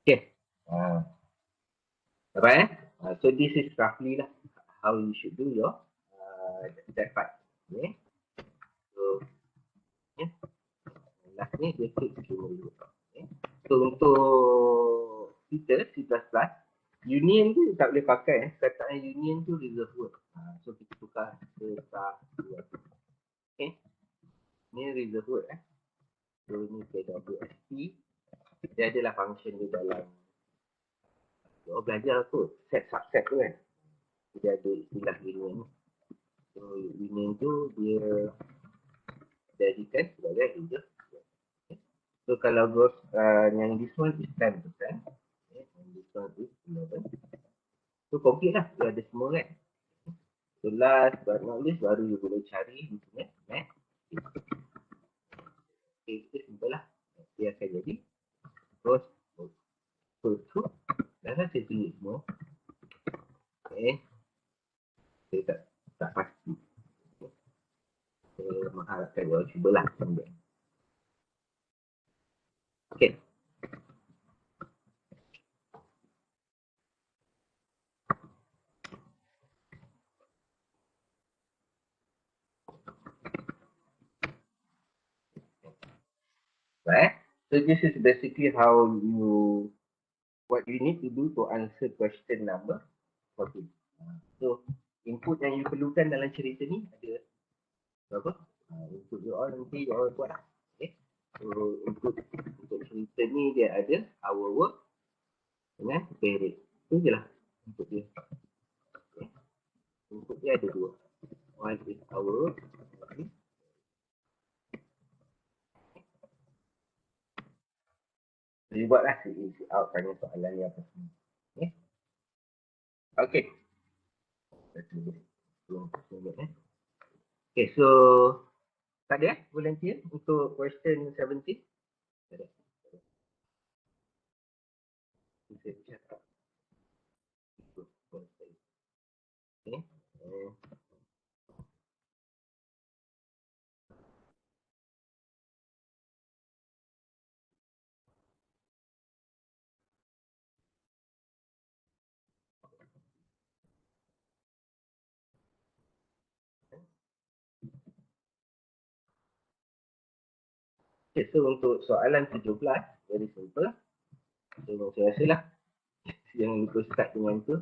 Okay. Alright. So this is roughly lah how you should do your that part. Okay. So yeah. Last ni dia click dulu. Okay. So untuk kita C++, union tu tak boleh pakai. Kataan union tu reserve word. So kita tukar ke dua. Okay. Ni reserve word. So ni KWST. Dia adalah function di dalam belajar tu set subset tu kan. Dia ada istilah union. So union tu dia jadikan sebagai reserve. So kalau growth yang this one is 10%, okay, and this one is 11. So complete lah, dia ada semua kan. So last but not least baru you boleh cari di sini math. Okay, itu simple lah. Dia akan jadi growth tu dah saya tulis semua. Okay. Saya tak pasti. Saya mengharapkan dia cubalah sambil. Okay. Right. So this is basically how what you need to do to answer question number 14. So input yang you perlukan dalam cerita ni ada berapa? Input you all nanti you all buat lah. Okay. So untuk cerita ni dia ada our work dengan pay rate. Itu je lah input dia. Okay. Input dia ada dua. One is our work. Okay. Jadi buatlah si out tanya soalan ni apa semua. Okay. Okay. Okay, so tak ada volunteer untuk question 17? Tak ada. Kita cakap. Okay. Okay, so untuk soalan 17, very simple. So saya rasa lah, yang lupa start dengan tu,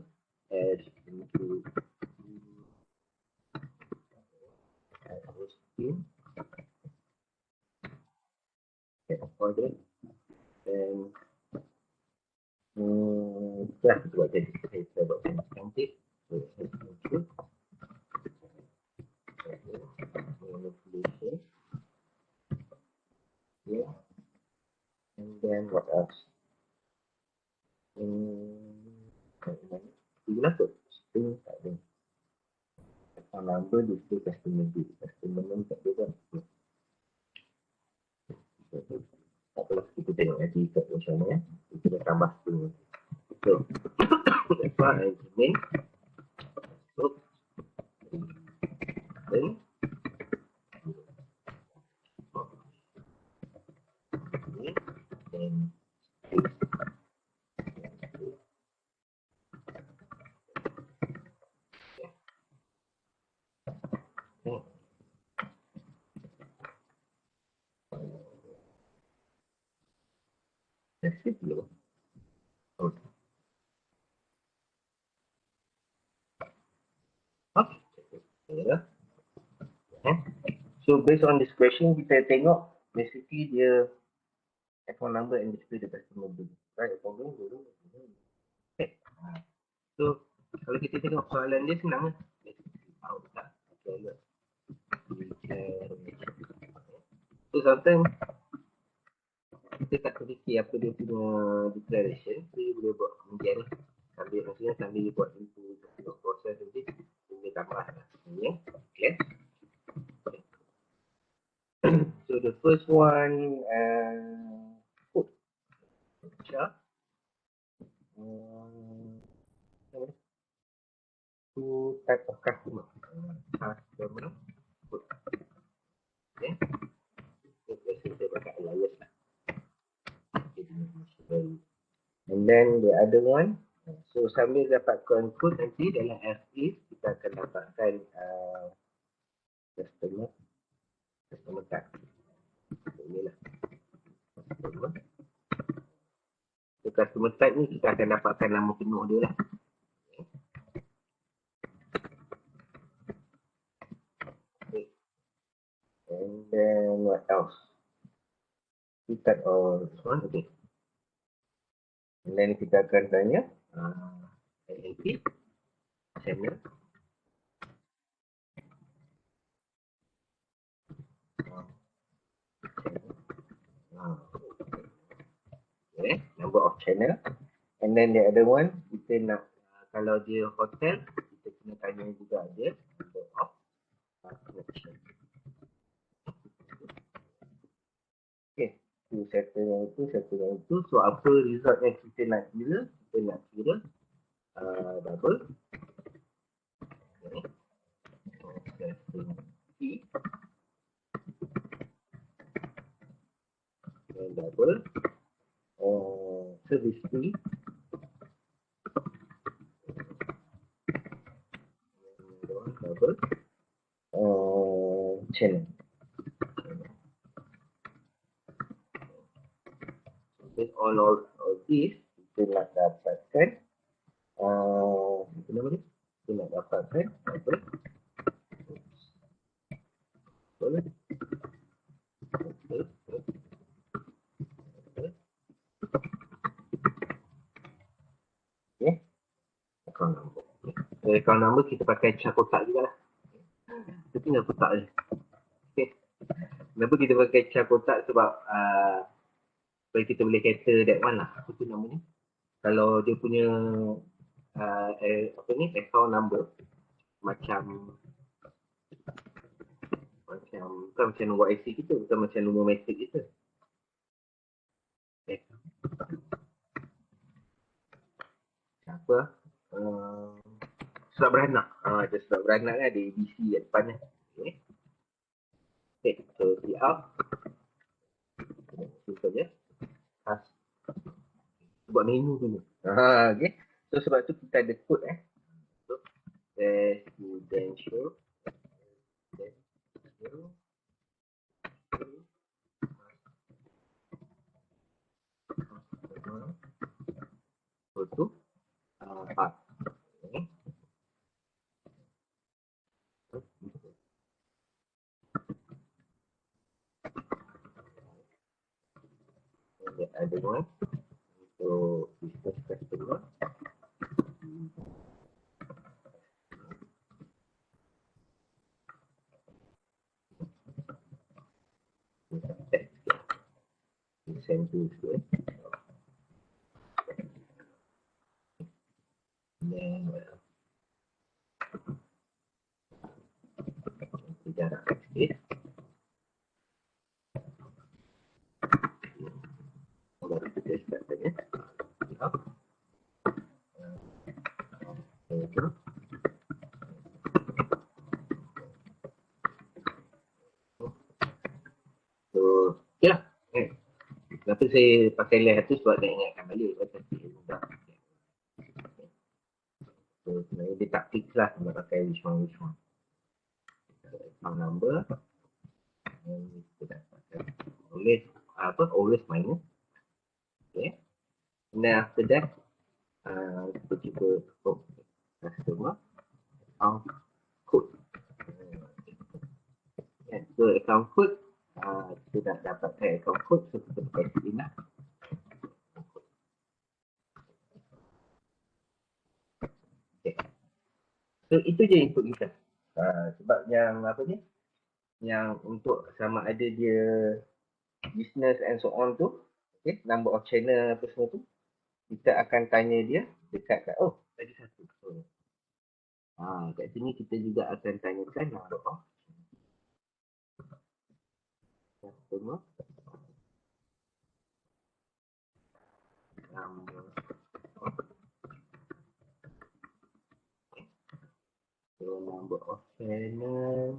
as into hosting, get ordered, and dah kita buat jadi, kita buat cantik. So, manipulation. Yeah. And then what else? Itulah tu. String tak ada. Account number display customer bill. Customer name tak ada kan? Tak apalah, kita tengok nanti kat macam mana ya. Kita dah tambah string. So, that's why I name. So, then and that's it dulu. Okay. Okay. So based on this question, kita tengok basically dia account number and display the customer bill. Right? Problem dulu. Okay. So kalau kita tengok soalan dia senang lah. So sometimes kita tak terfikir apa dia punya declaration, so you boleh buat kemudian sambil buat input, buat proses nanti boleh tambah lah. Okay. So the first one, put chart. Two type of customer. Customer put. Okay. So biasa saya pakai alias lah. And then the other one, so sambil dapatkan kod nanti dalam FA kita akan dapatkan customer card. Inilah customer. So, customer card ni kita akan dapatkan nama penuh dia lah. Okay. And then what else? We start on this one, okay. And then kita akan tanya LLP channel. Okay, number of channel. And then the other one, kita nak kalau dia hotel, kita kena tanya juga dia number of connection. Okay, tu settle yang itu, settle yang itu. So apa result yang kita nak kira? Kita nak kira double. Okay. Setting T. And double. Service fee. Double. Channel. With all of these, kita nak dapatkan apa nama ni? Kita nak dapatkan apa? Boleh? Okay. Account number. Okay. Account number kita pakai car kotak juga lah. Kita tinggal kotak je. Okay. Kenapa kita pakai car kotak? Sebab supaya kita boleh cater that one lah. Apa tu nama ni? Kalau dia punya apa ni? Account number macam bukan macam nombor IC kita, bukan macam nombor metric kita. Apa? Surat beranak. Ada surat beranak kan, ada ABC kat depan ni. Okay. Okay, so see out. Simple je. Buat menu dulu. Okay. So sebab tu kita ada code So, residential. Itu part. Okay. The other one. So business customer. Send to it. Then jarak sikit. Baru kita start tadi. So, okay lah. Kenapa saya pakai layer tu sebab nak ingatkan balik. So, sebenarnya dia tak fix lah nak pakai which one. Account number. Kita dapatkan always minus. Okay. And then after that, kita cuba customer account code. So account code, kita dah dapatkan account code, so kita pakai sini lah. Okay. So itu je input kita. Sebab yang apa ni? Yang untuk sama ada dia business and so on tu, okay, number of channel apa semua tu, kita akan tanya dia dekat lagi satu. So, kat sini kita juga akan tanyakan number of customer, number of, so number of channel.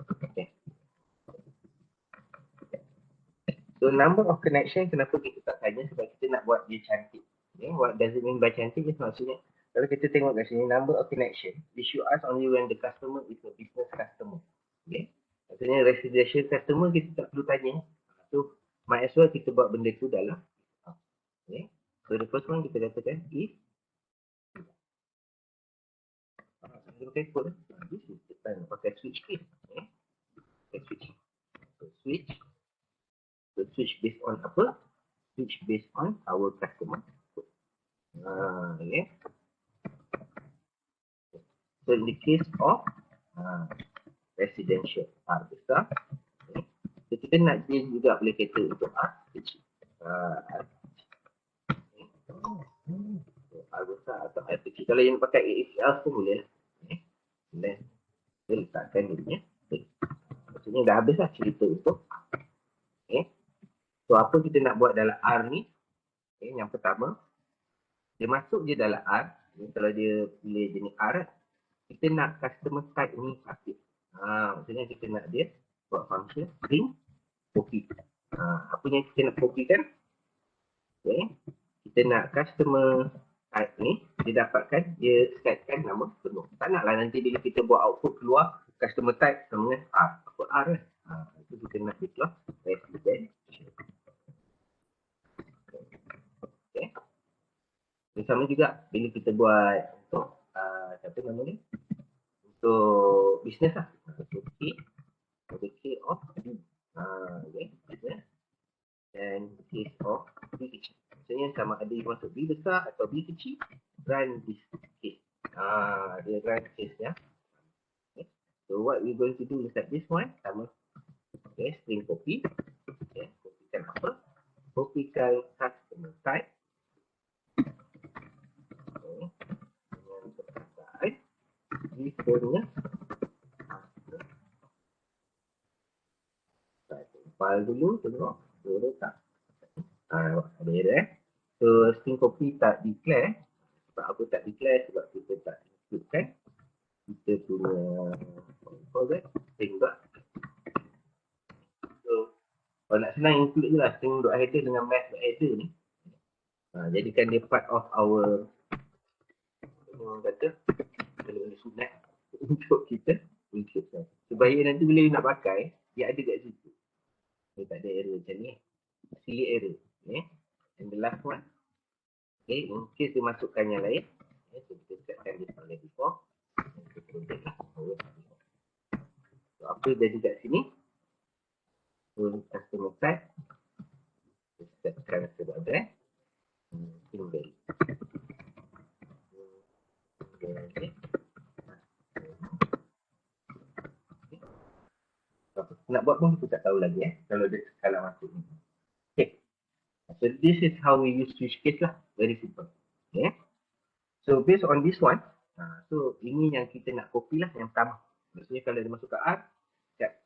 Okay. So number of connection, kenapa kita tak tanya? Sebab kita nak buat dia cantik. Okay? What does it mean by cantik? Maksudnya, kalau kita tengok kat sini, number of connection, we should ask only when the customer is a business customer. Okay? Maksudnya residential customer kita tak perlu tanya. So, might as well kita buat benda tu dalam. Okay? So, the first one kita katakan if this is the time pakai switch case. Okay? Switch. So, switch based on apa? Switch based on our customer. Okay. So in the case of residential R besar, okay. So kita nak dia juga boleh kata untuk R kecil. R besar atau R kecil. Kalau yang pakai ASL pun boleh. Okay. Dan kita letakkan dia. Okay. Maksudnya dah habis lah cerita untuk R. Okay. So apa kita nak buat dalam R ni? Okay. Yang pertama, dia masuk je dalam R. Kalau dia pilih jenis R, kita nak customer type ni aktif. Maksudnya kita nak dia buat function string copy. Apa yang kita nak copy kan? Okay. Kita nak customer type ni, dia dapatkan, dia setkan nama penuh. Tak naklah nanti bila kita buat output keluar, customer type sama dengan R. Apa R kan? Itu kita nak keluar resident. Okay. Sama juga bila kita buat untuk apa nama ni? Untuk bisnes lah. K of B. Okay. Dan case of B kecil. Maksudnya sama ada yang masuk B besar atau B kecil, run this case. Dia run case ya. Okay. So what we going to do inside this one, sama. Okay, string copy. Okay, copykan apa? Copykan customer type. Dengan perkataan return-nya file dulu tengok ada tak ada error so string copy tak declare. Sebab apa tak declare? Sebab kita tak includekan kita punya string dot. So kalau nak senang include je lah string dot header dengan math.header ni. Jadikan dia part of our kata benda-benda sunat untuk kita include. Supaya nanti bila nak pakai dia ada kat situ. Dia tak ada error macam ni. Silly error. Okay. And the last one. Okay. In case dia masukkan yang lain. Okay. So kita setkan dia oleh before. So apa jadi kat sini? So customer type. Kita setkan sebagai single. Okay. Nak buat pun kita tak tahu lagi kalau dia skala masuk ni. Okay. So this is how we use switch case lah. Very simple. Okay. So based on this one, so ini yang kita nak copy lah yang pertama. Maksudnya kalau dia masuk ke R,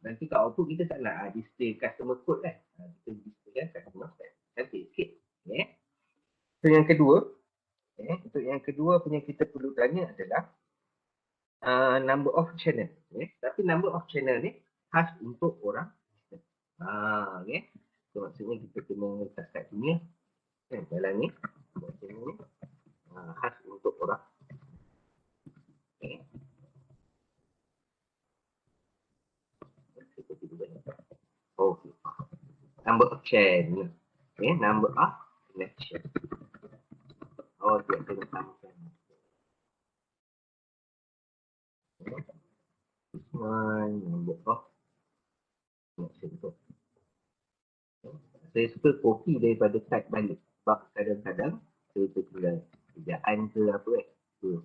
nanti kat output kita tak nak display customer code kan. Kita display kan customer code. Cantik sikit. Okay. So yang kedua, untuk yang kedua punya kita perlu tanya adalah number of channel. Okay. Tapi number of channel ni khas untuk orang. Okay. So maksudnya kita kena letak kat sini dalam ni khas untuk orang. Okay. Okay. Number of channel. Okay. Number of connection. Oh, dia kena tambahkan. This one number of connection tu. Saya suka copy daripada type balik. Sebab kadang-kadang saya tertulis kerjaan ke apa kan. So,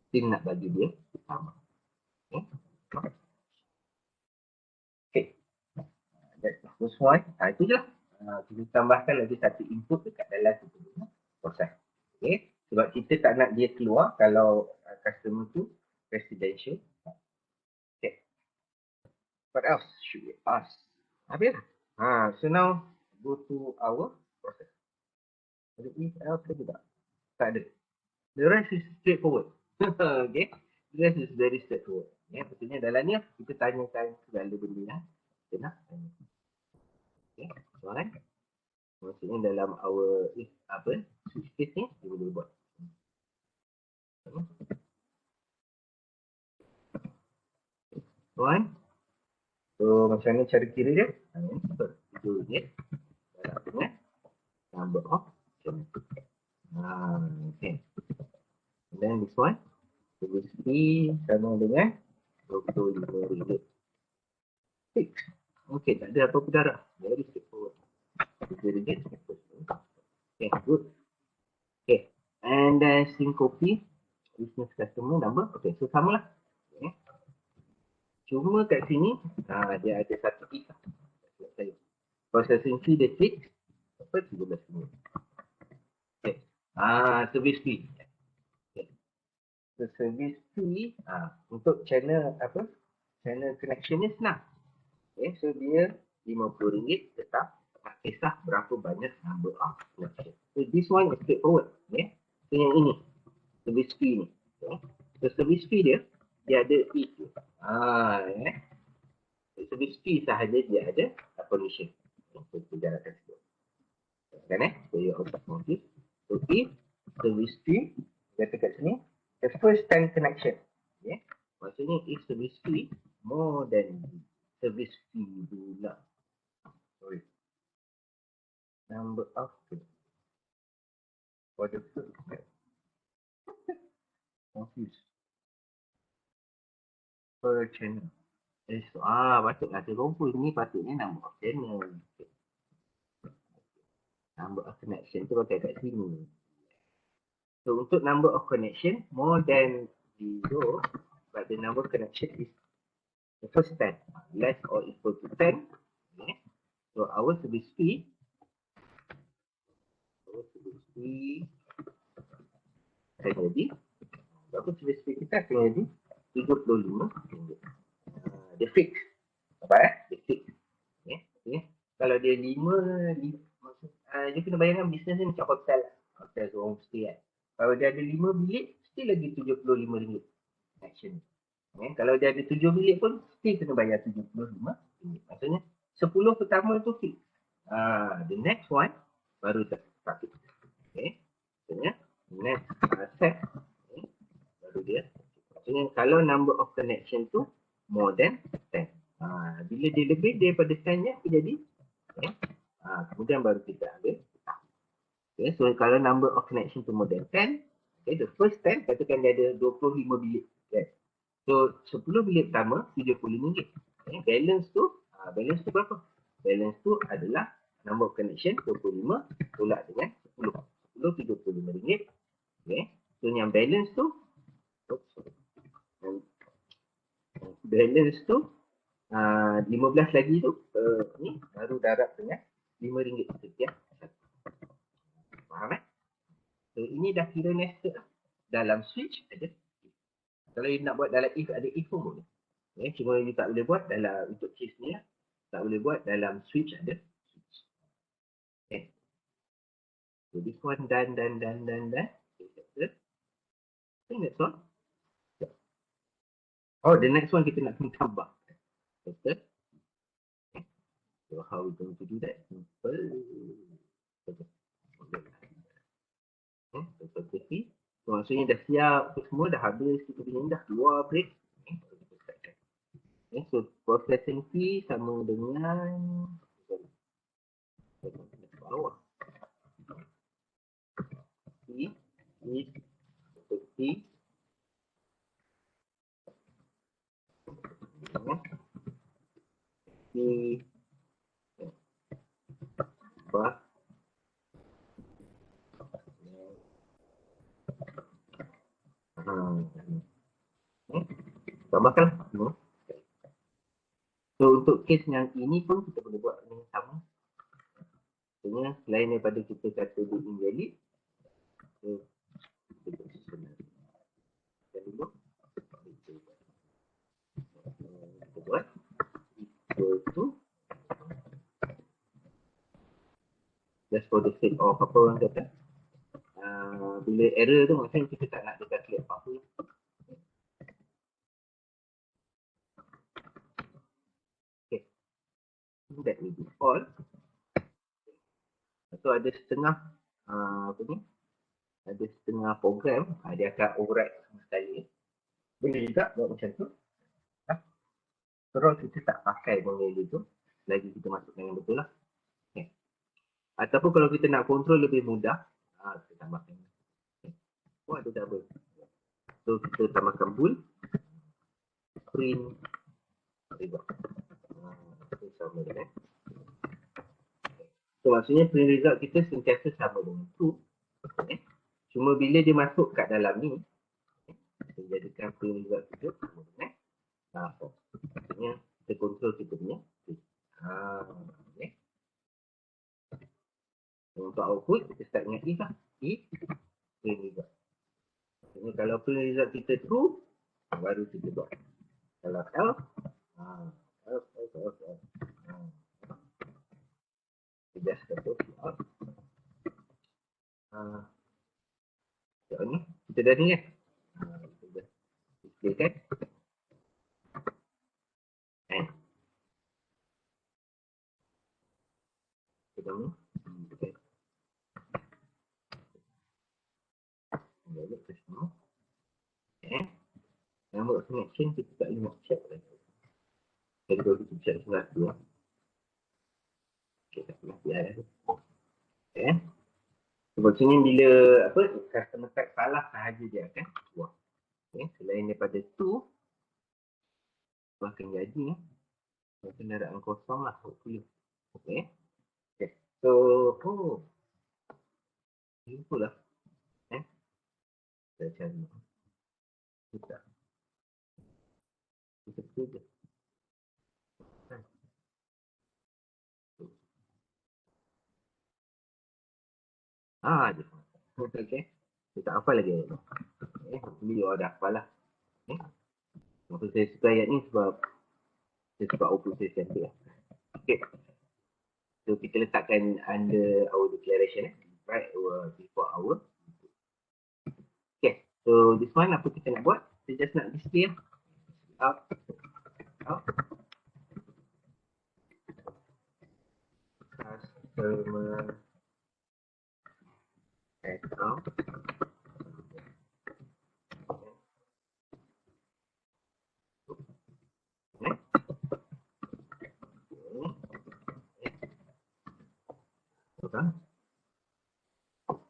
kita nak bagi dia sama. Okay. That's the first one. Itu je lah. Kita tambahkan lagi satu input dekat dalam proses. Okay. Sebab kita tak nak dia keluar kalau customer tu residential. Okay. What else should we ask? Habis lah. So now go to our process. Ada if else ke tidak? Tak ada. The rest is straightforward. Okay. The rest is very straightforward. Maksudnya dalam ni kita tanyakan segala benda yang kita nak tanya. Okay. Soalan? maksudnya dalam our switch case ni dia boleh buat. One. So macam mana cara kira dia? Itu dia. Darab dengan number of channel. Okay. And then this one, service fee sama dengan RM25. Fix. Okay, tak ada apa-apa darab. Very straightforward. RM3. Okay, good. Okay. And then Syncope, business customer number. Okay, so sama lah. Okay. Cuma kat sini, dia ada satu if. Processing fee dia fix. Apa? RM13. Okay. Service fee. Okay. So, service fee untuk channel apa? Channel connection ni senang. Okay, so dia RM50 tetap tak kisah berapa banyak number of connection. So this one is straightforward. Okay. So yang ini, service fee ni. Okay. So service fee dia ada if. Service fee sahaja dia ada condition. So kita akan sebut. Kan so you also notice. So if service fee kata kat sini the first time connection. Okay. Maksudnya if service fee more than service fee pula. Sorry. Number of for the first time. Confused. Per channel. Patutlah terkumpul ni, patutnya number of channel. Okay. Number of connection tu pakai kat sini. So untuk number of connection more than 0, but the number of connection is the first 10, less or equal to 10. Okay. So our service fee akan jadi, berapa service fee kita akan jadi? RM35. Dia fix. Apa dia fix. Okay. Okay. Kalau dia 5 maksud, dia kena bayangkan bisnes ni macam hotel lah. Hotel tu homestay kan. Kalau dia ada 5 bilik, still lagi RM75 connection. Okay. Kalau dia ada 7 bilik pun, still kena bayar RM75. Maksudnya, 10 pertama tu fix. The next one, baru tak fix. Okay. Maksudnya, next set, okay, baru dia. Maksudnya, kalau number of connection tu more than 10. Bila dia lebih daripada 10 nya, dia jadi. Okay. Kemudian baru kita ambil. Okay, so kalau number of connection tu more than 10, okay, the first 10, katakan dia ada 25 bilik. Okay. So 10 bilik pertama, RM75. Okay. Balance tu berapa? Balance tu adalah number of connection 25 tolak dengan 10. 10 RM35. Okay. So yang balance tu, balance tu 15 lagi tu ni baru darab dengan RM5 setiap satu. Faham So ini dah kira nested dalam switch ada. Kalau you nak buat dalam if ada if pun boleh. Okay, cuma you tak boleh buat dalam untuk case ni lah. Tak boleh buat dalam switch ada switch. Okay. So this one done. Okay, next one. Oh, the next one kita nak tambah. Okay. So how we going to do that? Simple. Okay. Okay. So maksudnya dah siap semua, dah habis, kita punya dah keluar break. Okay. So processing fee sama dengan bawah. Fee is fee fee bah tambahkan. So untuk case yang ini pun kita boleh buat yang sama. Maksudnya selain daripada kita kata dia invalid, so kita buat sebenarnya. Dan dulu kita buat equal to just for the sake of apa orang kata, bila error tu maksudnya kita tak nak dia calculate apa-apa. Okay. That will be all. So ada setengah apa ni? Ada setengah program dia akan override sama sekali. Boleh juga buat macam tu. Terus kita tak pakai benda tu, lagi kita masukkan yang betul lah. Okay. Ataupun kalau kita nak kontrol lebih mudah, kita tambahkan. Okay. Oh ada double. So kita tambahkan bool, print, result. Itu sama dengan. So maksudnya print result kita sentiasa sama dengan true. Okay. Cuma bila dia masuk kat dalam ni, kita jadikan print result kita sama dengan false. Maksudnya kita kontrol kita punya. Okay. Untuk output, kita start dengan if lah. If print result. Jadi kalau print result kita true, baru kita buat. Kalau else, else. Kita just kata out. Macam ni, kita dah ni kan. Kita just display kan. And. Kita ni. Okay. Kita semua. And. Number of connection kita tak boleh nak check lagi. Jadi kalau kita check sesuatu lah. Okay, tak pernah biar lah. Okay. Sebetulnya bila apa customer type salah sahaja dia akan buat. Okay. Selain daripada tu, akan jadi kendaraan kosong lah hopefully. Okay. Okay. So, itulah. Kita cari. Kita kerja. Je. Okay. Kita apa lagi? Hopefully you dah hafal lah. Kenapa saya suka ayat ni sebab saya sebab output saya cantik lah. Okay. So kita letakkan under our declaration right before our. Okay. So this one apa kita nak buat? Kita just nak display lah. Out. Customer account.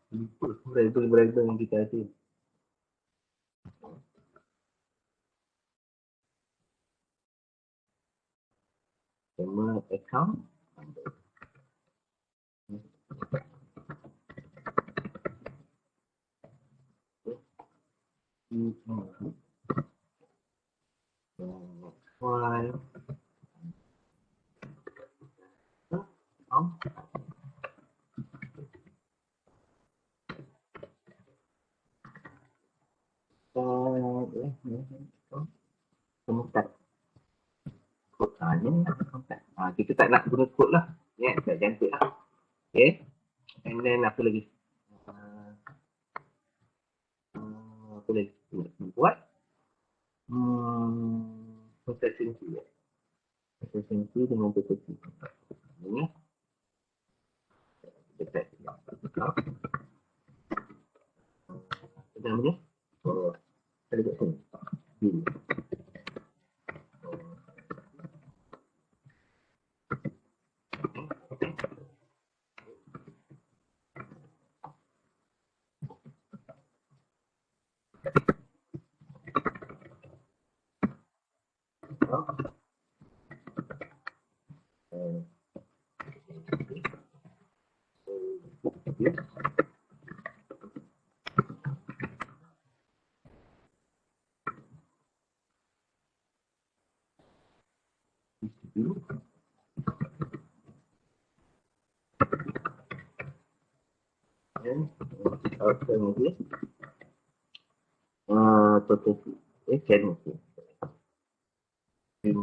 Lupa variable yang kita ada. Customer account. Kita tak nak guna kod lah. Tak cantik lah. Okay. And then apa lagi? Apa lagi? Buat? Consistency. Consistency dengan property. Ini. Dekat. Apa namanya? Ada kat sini. Okay. Potensi. Can mungkin. Ini.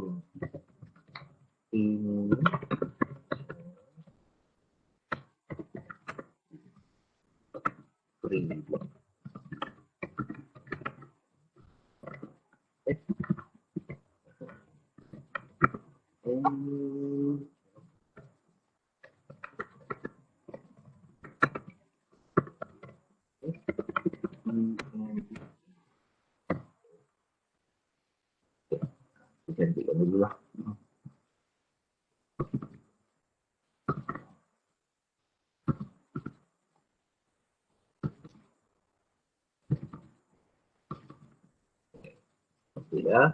dah.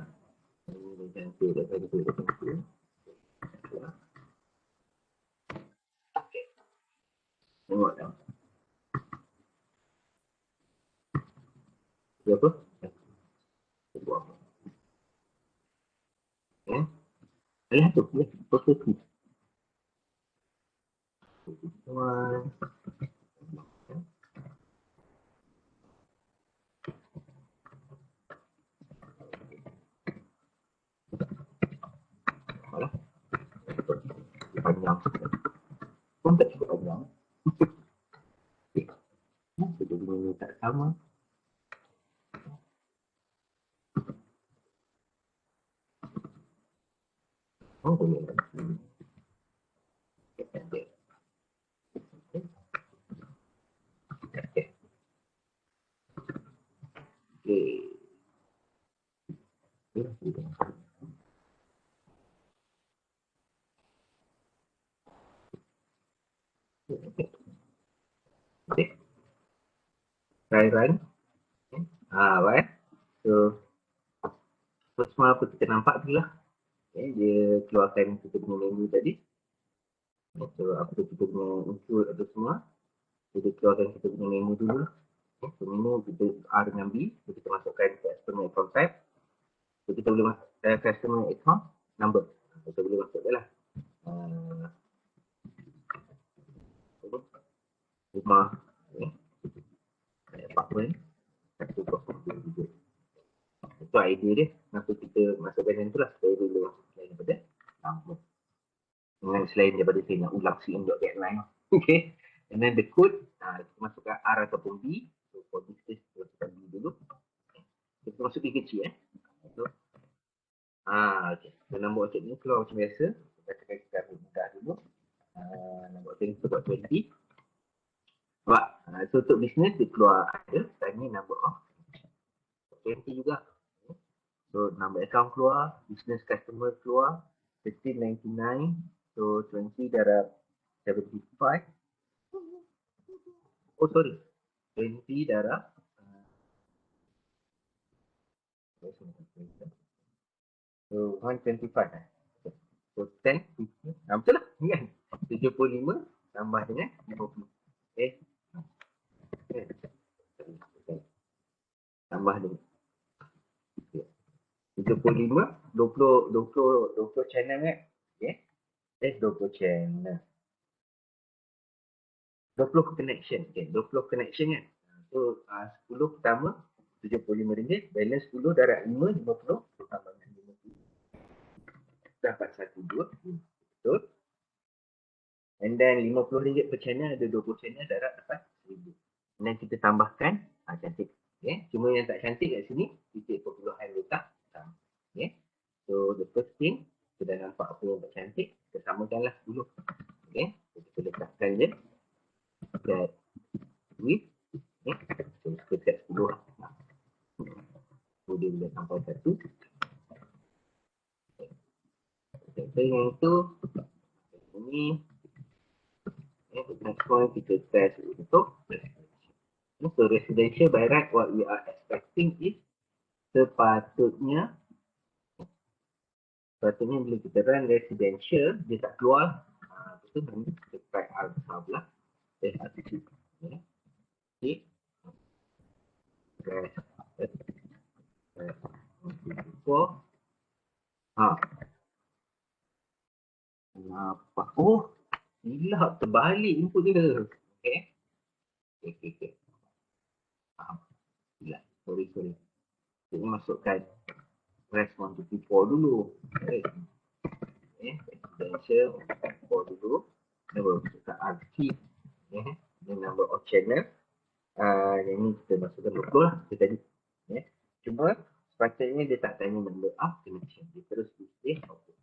Ini dah cantik. Okey. Tengok dah. Dia apa? Dia buat apa? Eh? Alah tu. Ya. Foto tu. One. Alah. Panjang. Pun tak cukup panjang. Kita guna tak sama. Oh, boleh. Okey. Okey. Try run. Right. So semua apa kita nampak tu lah. Dia keluarkan kita punya menu tadi. So apa tu kita punya include apa semua. Jadi keluarkan kita punya menu dulu lah. So menu kita A dengan B. So kita masukkan customer account type. So kita boleh masuk customer account number. Kita boleh masuk je lah. Rumah. Apartment. 102. Itu idea dia. Kenapa kita masukkan yang tu lah. Supaya dia boleh masuk selain daripada nama. Dengan selain daripada saya nak ulang cn.get line. Okay. And then the code. Kita masukkan R ataupun B. So for this case, kita masukkan B dulu. Kita masuk B kecil So, okay. So nombor ocet ni keluar macam biasa. Kita buka dulu. Nombor ocet ni kita buat 20. Nampak? So untuk business dia keluar ada. Dan ni number of 20 juga. So number account keluar. Business customer keluar. 1599. So 20 darab 75. Oh sorry. 20 darab so 125. So 10, 50. Betul lah. Ni kan? 75 tambah dengan 50. Tambah dengan 75, 20 channel kan? Okay. 20 channel. 20 connection. Okay. 20 connection kan? So 10 pertama RM75. Balance 10 darab 5, 50. Tambah dengan 50. Dapat 12. Betul. And then RM50 per channel, ada 20 channel darab dapat RM1,000. And then kita tambahkan cantik. Okay. Cuma yang tak cantik kat sini, titik perpuluhan letak. Okay. So the first thing, kita dah nampak apa yang tak cantik, kita samakanlah dulu. Okay. So, kita letakkan je. That with. Okay. So kita set 10 lah. So dia boleh sampai 1. Okay. Yang itu, ini. Okay. Next one, kita test untuk so residential by right, what we are expecting is sepatutnya bila kita run residential, dia tak keluar. Betul kan? Kita try R besar pula. R2. Okay. Kenapa? Oh, silap terbalik input dia. Okay. Okay. Silap. Sorry. Kita masukkan respond to P4 dulu. Okay. Residential 4 dulu. Kita masukkan R3. Okay. Ini number of channel. Yang ni kita masukkan 20 lah. Tadi. Okay. Cuma sepatutnya dia tak tanya number of connection. Dia terus display output.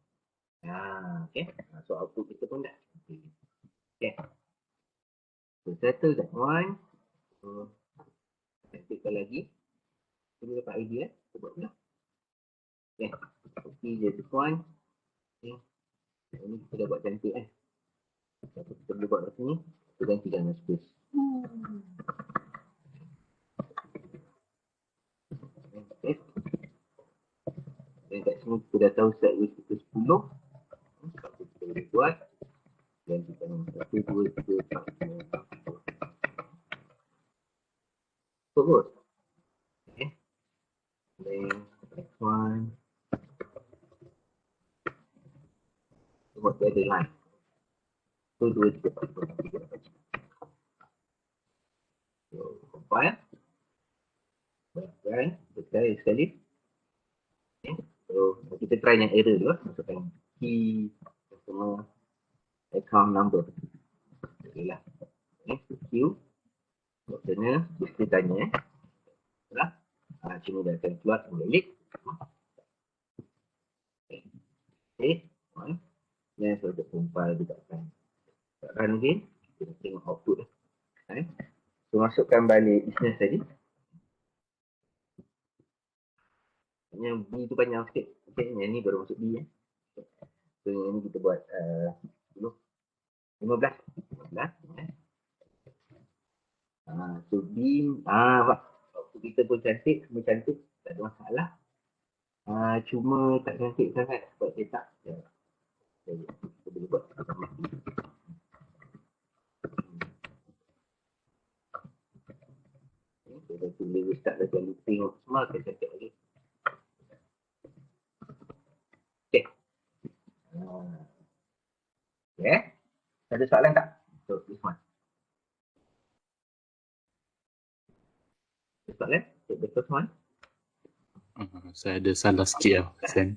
Okay. So output kita pun dah. Okay. So settle that one. So settle lagi. Kita dapat idea. Kita buat pula. Okay. Copy je this one. Okay. Ini kita dah buat cantik kan. Kita boleh buat kat sini. Kita ganti dengan space. Okay. ni kita dah tahu set width kita 10. Satu kita boleh buat. Dan kita ni 1, 2, 3, 4, 5, 6, 7. Terus. Okay. Then next one. Buat dia line. 1, 2, 3, 4, 5, 6, 7. So, compile. Baikkan. Kita sekali. Okay. So, kita try yang error dulu. Masukkan key customer account number. Okay lah. Okay, Q. Maksudnya, mesti tanya. Betul? Cuma dah akan keluar kembali. Okay. Yang saya compile juga kan. Run again. Kita tengok output. Okay. So, masukkan balik business tadi. Yang B tu panjang sikit. Okay, yang ni baru masuk B. So, yang ni kita buat 10. 15. 15. So, B. Waktu kita pun cantik. Semua cantik. Tak ada masalah. Cuma tak cantik sangat. Sebab dia tak. Kita boleh buat. Kita boleh restart dengan looping semua. Kita cantik lagi. Okay. Okay. Ada soalan tak? So, this one. Ada soalan? Take the first one. Saya ada salah sikit lah, Sen.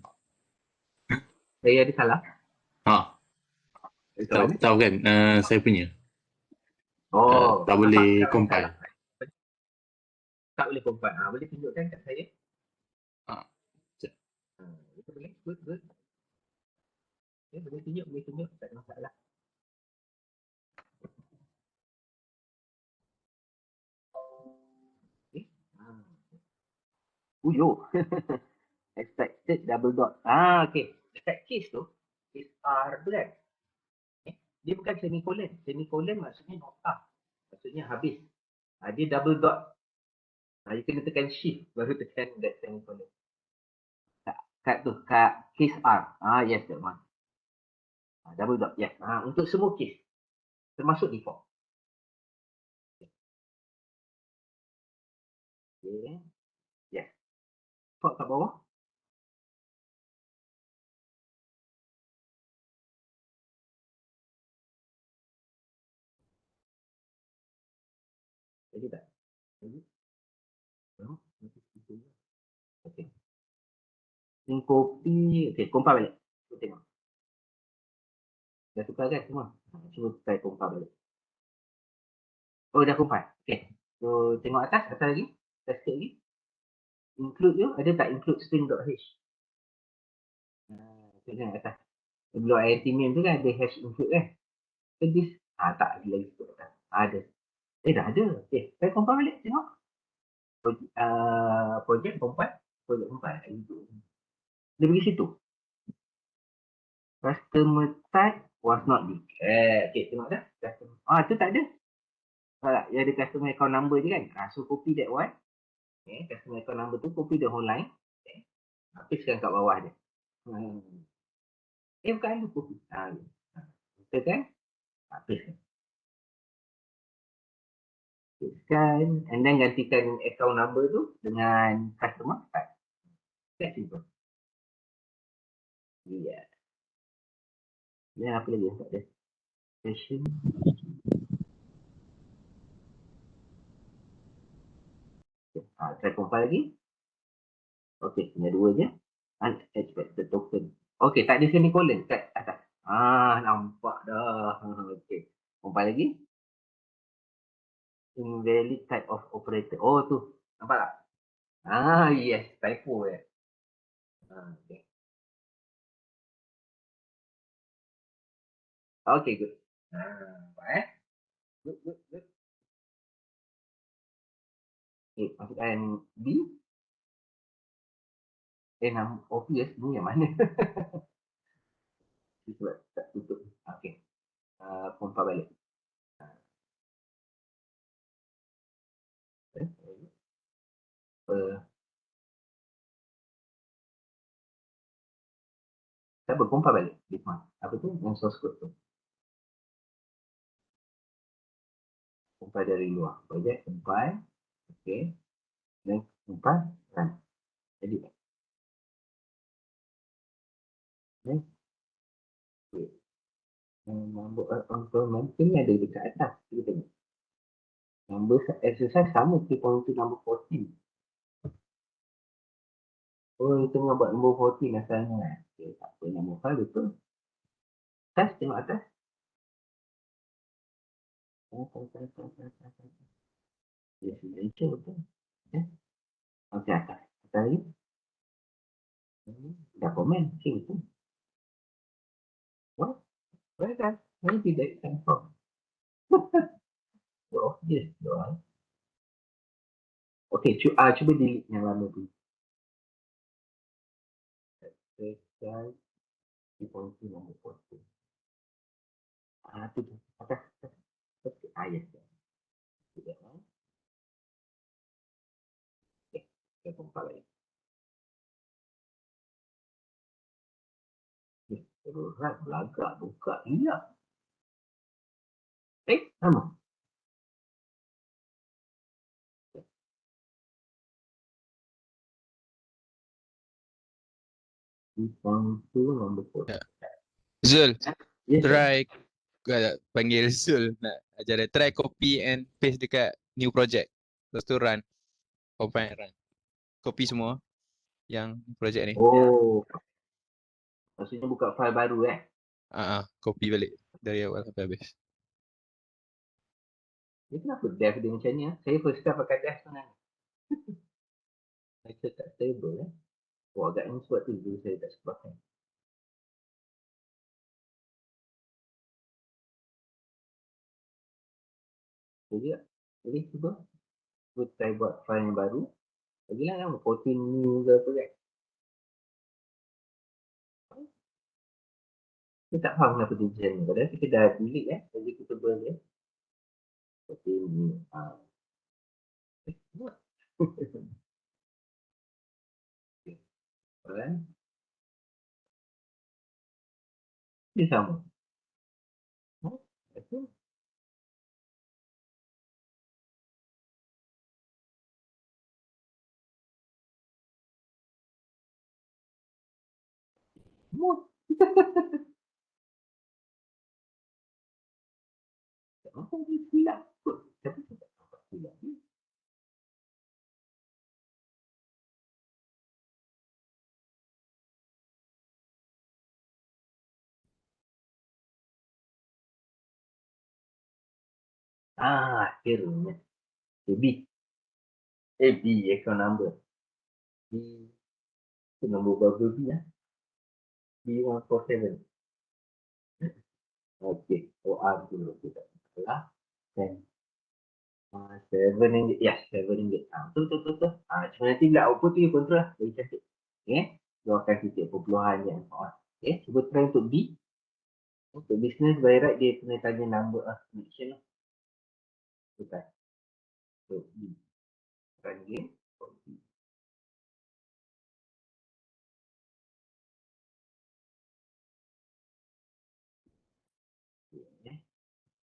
Saya ada salah? Tahu kan, saya punya. Tak apa? boleh compile. Tak boleh compile. Boleh tunjukkan kat saya? Itu boleh? Good. Ya, boleh tunjuk. Tak ada masalah. Okay. Expected double dot. Okay. Dekat case tu, case R tu kan? Dia bukan semicolon. Semicolon maksudnya nota. Maksudnya habis. Dia double dot. Dia kena tekan shift baru tekan that semicolon. Kat tu, kat case R. Yes, that one. Double dot, yes. Untuk semua case. Termasuk default. Okay. Yes. Default kat bawah. Jadi tak? Jadi? Okay. Ini kopi. Okay, compile balik. Kita tengok. Dah tukar kan semua? Cuba try compile balik. Oh, dah compile. Okay. So, tengok atas lagi. Test lagi. Include tu, ada tak include string.h? Tengok atas. Sebelum INT-main tu kan ada hash include kan? So, this, tak ada lagi tu atas. Ada. Dah ada. Okay, saya compile balik. Tengok. Project compile. Dia pergi situ. Customer type was not declared. Okay, tengok dah. Tu tak ada. Tak, dia ada customer account number je kan. So, copy that one. Okay, customer account number tu, copy the whole line. Okay. Habiskan kat bawah dia. Bukan ada copy. Betul kan? Habiskan. Habiskan. And then gantikan account number tu dengan customer type. That's simple. Yeah. Dan apa lagi yang tak ada? Session. Try compile lagi. Okay, punya dua je. Unexpected token. Okay, tak ada semicolon kat atas. Nampak dah. Okay, compile lagi. Invalid type of operator. Oh, tu. Nampak tak? Yes. Typo ya. Okay. Okay, good. Nampak Good. Okay, masukkan B. Obvious ni yang mana? Kita tak tutup. Okay. Pompa balik. Siapa compile balik this one. Apa tu? Yang source code tu. Compile dari luar. Project compile. Okay. Dan compile run. Jadi okay. Number implement ni ada dekat atas. Kita tengok. Number exercise sama 3.2 number 14. Oh, kita tengah buat number 14 asalnya. Okay, tak apa. Number 5 betul. Atas, tengok atas. Yes, itu betul. Okay. Okay, atas. Atas lagi. Dah komen. Okay, betul. What? Where that? Where did that come from? Oh, yes. Okay, cuba delete yang lama tu. Exercise 3.2 number 14. Tu. Atas. Yes. Tidak. Okay, kita compile lagi. Berat, belagak, buka, hilang. Sama. Nombor 4. Zul, Yes, try panggil Zul nak ajar dia. Try copy and paste dekat new project. Lepas tu run. Compile and run. Copy semua yang project ni. Oh. Maksudnya buka file baru Copy balik dari awal sampai habis. Dia kenapa dev dia macam ni? Saya first time pakai dev sebenarnya. Saya tak stable Oh, agaknya sebab tu dulu saya tak suka pakai. Jadi cuba try buat file yang baru. Lagilah nama 14 new ke apa kan. Saya tak faham kenapa dia macam ni. Padahal kita dah delete jadi kita boleh 14 new. Alright. Dia sama. Betul. Mood. Kenapa dia silap kot? Tapi saya tak dapat silap ni. Akhirnya. B account number. B itu nombor bubble B B147. Okey. OR dulu kita. Salah. Then 7 ringgit. Yes, 7 ringgit. Betul. Cuma nanti bila output tu you control lah. Very cantik. Okay. Keluarkan titik perpuluhan yang on. Okay. Cuba try untuk B. Untuk business by right dia kena tanya number of connection lah. Bukan. So B. Run again.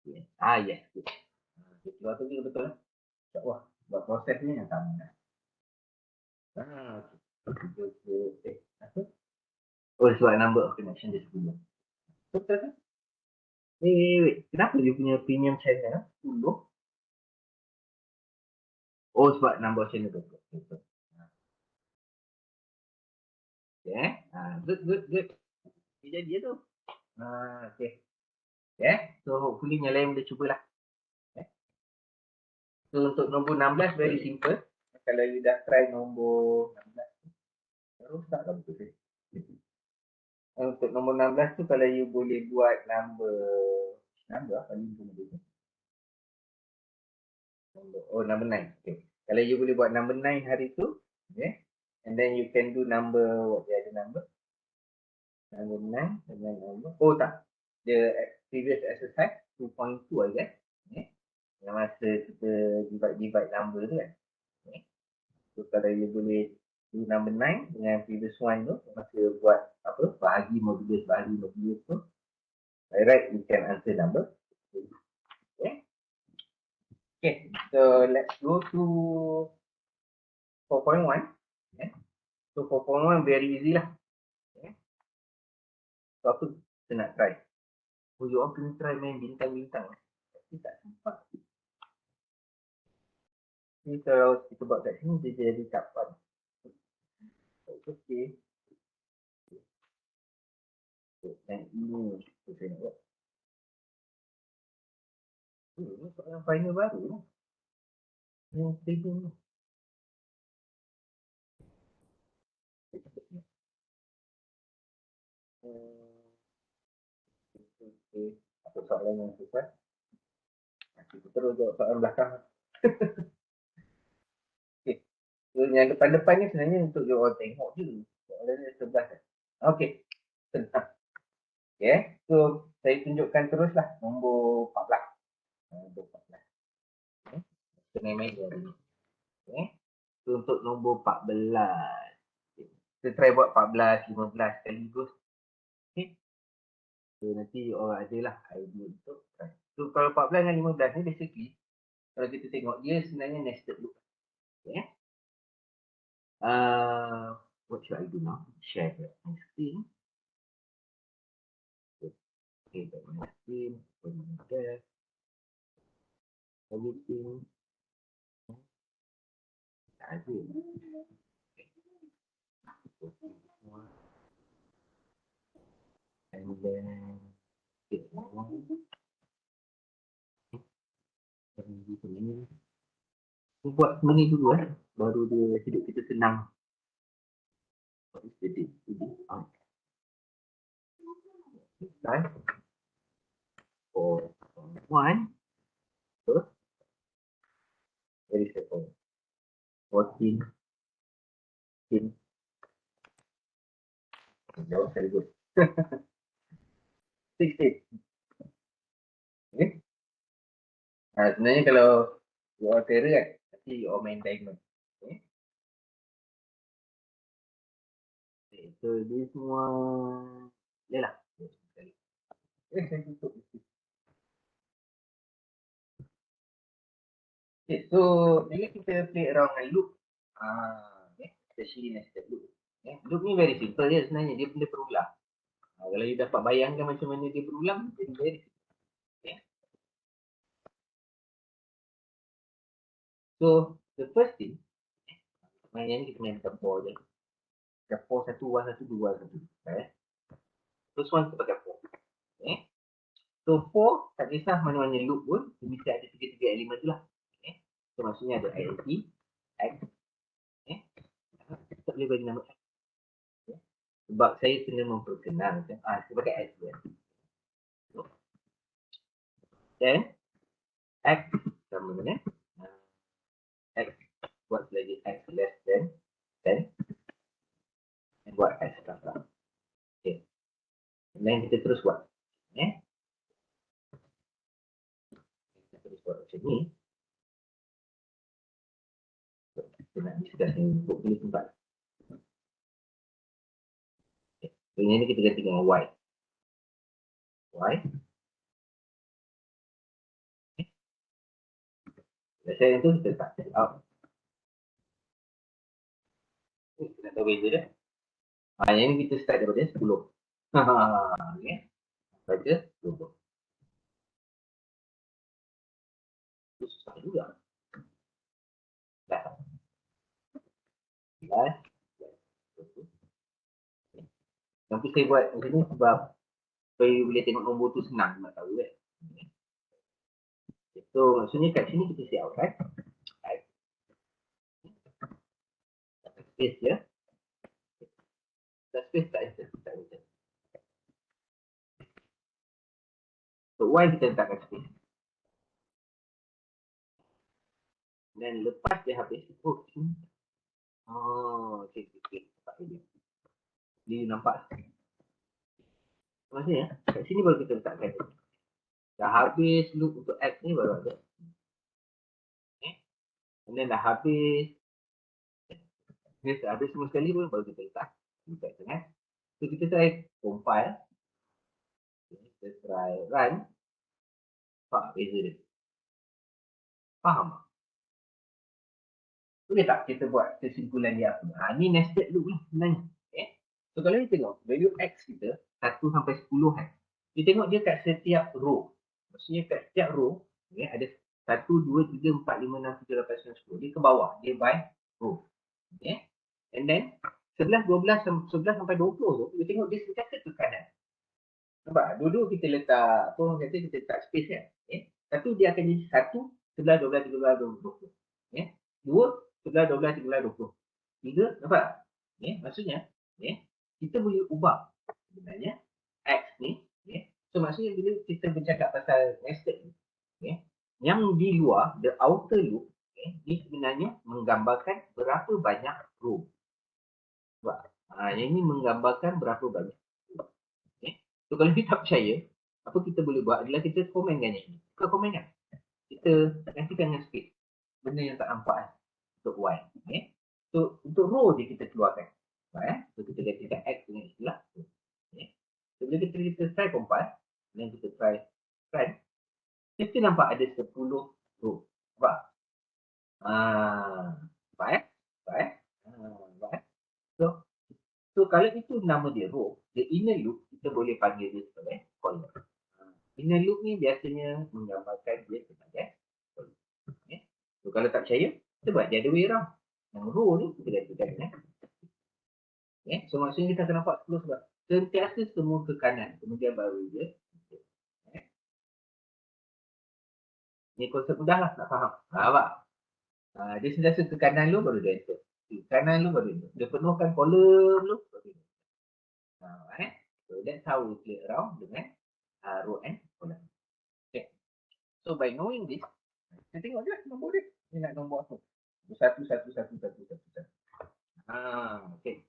Yes. Yes. Keluar tu juga betul lah. Wah, buat proses ni yang sama. Okay. Oh, sebab number of connection dia 10. Betul kan? Wait. Kenapa dia punya premium channel 10? Oh, sebab number of channel betul. Okay. Good. Dia jadi tu. Okay. Okay. So, hopefully yang lain boleh cubalah. Okay. So, untuk nombor 16 very simple. Kalau you dah try nombor 16. Terus tak lah betul. Untuk nombor 16 tu kalau you boleh buat number apa ni nombor tu? Number 9. Okay. Kalau you boleh buat number 9 hari tu, okay. And then you can do number what the other number? Number 9 dengan number tak. The previous exercise 2.2 I guess. Okay. Yang masa kita divide number tu kan. Okay. So kalau you boleh do number 9 dengan previous one tu, masa buat apa, bahagi modulus tu, by right, you can answer number. Okay, so let's go to 4.1. Okay. So 4.1 very easy lah. Okay. So apa kita nak try? Oh, you all kena try main bintang-bintang. Tapi tak sempat. Ni kalau kita buat kat sini, dia jadi kapan. Okay. Dan ini saya nak buat. Ini soalan final baru lah. Yang trading ni. Okay. Apa soalan yang susah? Kita terus jawab soalan belakang. Okay. So, yang depan-depan ni sebenarnya untuk you all tengok je. Soalan ni sebelah. Okay. Tentang. Okay. So, saya tunjukkan teruslah nombor 14. Nombor 14. Okay. Kena main dia ni. Okay. So, untuk nombor 14. Okay. Kita try buat 14, 15 sekaligus. Okay. So, nanti orang ada lah idea untuk try. So, kalau 14 dan 15 ni basically, kalau kita tengok dia sebenarnya nested loop. Okay. What should I do now? Share my screen. Okay, back my screen. Put it there. Everything. Ada. And then get one. Buat ni dulu baru dia hidup kita senang. What is the date? Right? 4.1. So, very simple. 14. 15. Jauh very good. 16. Okay. Sebenarnya kalau you all kira kan, nanti you all main diamond. Okay. Okay, so dia semua dia lah. Saya tutup. Okay, so bila kita play around dengan loop, okay, especially nested loop. Okay. Loop ni very simple je sebenarnya, dia benda berulang. Kalau you dapat bayangkan macam mana dia berulang, jadi very simple. Okay. So, the first thing, main ni kita main macam 4 je. Macam 4, 1, 1, 1, 2, 1. Okay. First one kita pakai 4. Okay. So 4, tak kisah mana-mana loop pun, dia mesti ada 3 elemen tu lah. Okay. So maksudnya ada INT, X. Okay. Tak boleh bagi nama X. Okay. Sebab saya kena memperkenalkan, saya pakai X je. Then, X sama dengan X buat lagi X less than 10. Dan buat X belakang. Okay. Dan kita terus buat. Okay. Kita terus buat macam ni. Kita nak discuss ni untuk pilih tempat. Okay. So, ini kita ganti dengan Y. Y. Okay. Saya tu kita tak set out. Kita nak tahu beza dia. Yang ni kita start daripada 10. Okay. Baca 20. Itu susah juga. Dah. Dah. Tapi saya buat macam ni sebab supaya you boleh tengok nombor tu senang nak tahu kan. So maksudnya kat sini kita set out kan. Space je. Space tak enter. So Y kita letakkan space. Dan lepas dia habis. Okay. Tak boleh. Dia nampak. Maksudnya kat sini baru kita letakkan. Dah habis loop untuk X ni baru ada. Okay. And then dah habis. Dia habis semua sekali pun baru kita letak dekat tengah. So kita try compile. Kita try run. Nampak beza dia. Faham tak? Boleh tak kita buat kesimpulan dia apa? Ni nested loop lah sebenarnya. Okay. So kalau kita tengok value X kita 1 sampai 10 kan. Kita tengok dia kat setiap row. Maksudnya kat setiap row ada 1, 2, 3, 4, 5, 6, 7, 8, 9, 10. Dia ke bawah. Dia by row. Okay. And then 11, 12, 11 sampai 20 tu kita tengok dia sentiasa ke kanan. Nampak? Dua-dua kita letak, apa orang kata kita letak space kan. Okay. Satu dia akan jadi 1, 11, 12, 13, 20. Okay. 2, 11, 12, 13, 20. 3, nampak? Okay. Maksudnya, okay, kita boleh ubah sebenarnya X ni. Okay. So maksudnya bila kita bercakap pasal nested ni, okay, yang di luar, the outer loop, okay, ni sebenarnya menggambarkan berapa banyak row. Nampak? Yang ini menggambarkan berapa banyak row. Okay. So kalau kita tak percaya, apa kita boleh buat adalah kita komenkan yang ini. Bukan komenkan. Kita gantikan dengan space. Benda yang tak nampak kan. Untuk Y. Okay. So untuk row je kita keluarkan. So kita gantikan X dengan istilah. Okay. So bila kita try compile, dan kita try run, kita nampak ada 10 row. Nampak? Nampak Nampak So kalau itu nama dia row, the inner loop kita boleh panggil dia sebagai column. Inner loop ni biasanya menggambarkan dia sebagai column. Okay. So kalau tak percaya, kita buat the other way around. Yang row ni kita gantikan dengan. Okay. So maksudnya kita akan nampak 10 sebab sentiasa semua ke kanan. Kemudian baru dia. Okay. Ni konsep mudah lah nak faham. Nampak? Dia sentiasa ke kanan dulu baru dia enter. Kanan dulu baru dia penuhkan kolom dulu baru dia. So that's how we play around dengan row and column. Okay. So by knowing this, kita tengok je nombor dia. Dia nak nombor apa? 1, 1, 1, 1, 1, 1. Okay.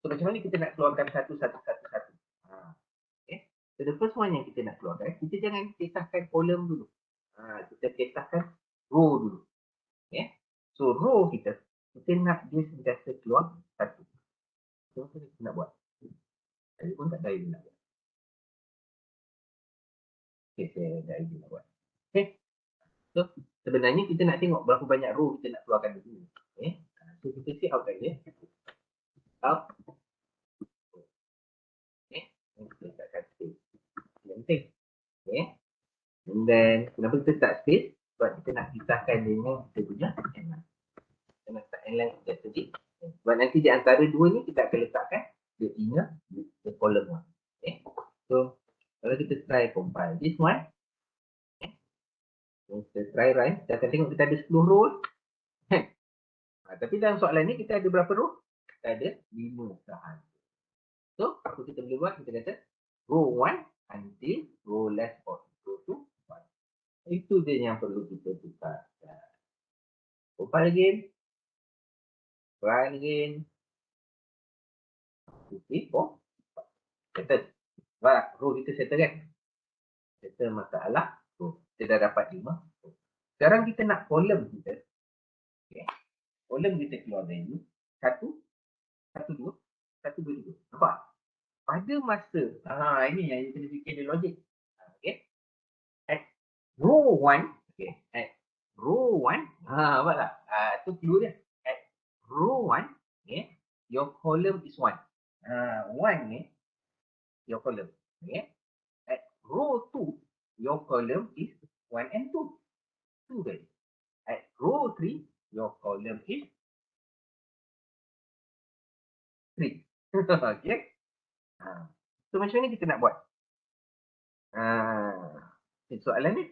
So macam mana kita nak keluarkan 1, 1, 1, 1? Okay. So the first one yang kita nak keluarkan, kita jangan kisahkan kolom dulu. Kita kisahkan row dulu. Okay. So row kita nak dia sentiasa keluar 1. So apa kita nak buat? Saya pun tak ada idea nak buat. Okay, saya ada idea nak buat. Okay. So sebenarnya kita nak tengok berapa banyak row kita nak keluarkan dulu. Okay. So kita see out dia. Out. Okay. Kita letakkan space. Yang penting. Okay. And then kenapa kita letak space? Sebab kita nak pisahkan dia dengan kita punya inline. Kita nak letak inline strategic. Sebab nanti di antara dua ni kita akan letakkan the inner, the column one. Okay. So kalau kita try compile this one. Okay. So, kita try run. Kita akan tengok kita ada 10 row. Tapi dalam soalan ni kita ada berapa row? Kita ada 5 sahaja. So apa kita boleh buat? Kita kata row 1 until row less or equal to 1. Itu je yang perlu kita tukar. Compile again. Run again. Okay, for settle. Row kita settle kan? Settle masalah row. Kita dah dapat 5. Sekarang kita nak kolom kita. Okay. Kolom kita keluar value 1, 1, 2, 1, 2, 3. Nampak? Pada masa, ini yang kita fikir dia logik. Okay. At row 1, okay. At row 1, nampak tak? Itu clue dia. At row 1, okay, your column is 1. 1 ni, your column. Okay. At row 2, your column is 1 and 2. 2 value. At row 3, your column is 3. Okay. So macam mana kita nak buat? Soalan ni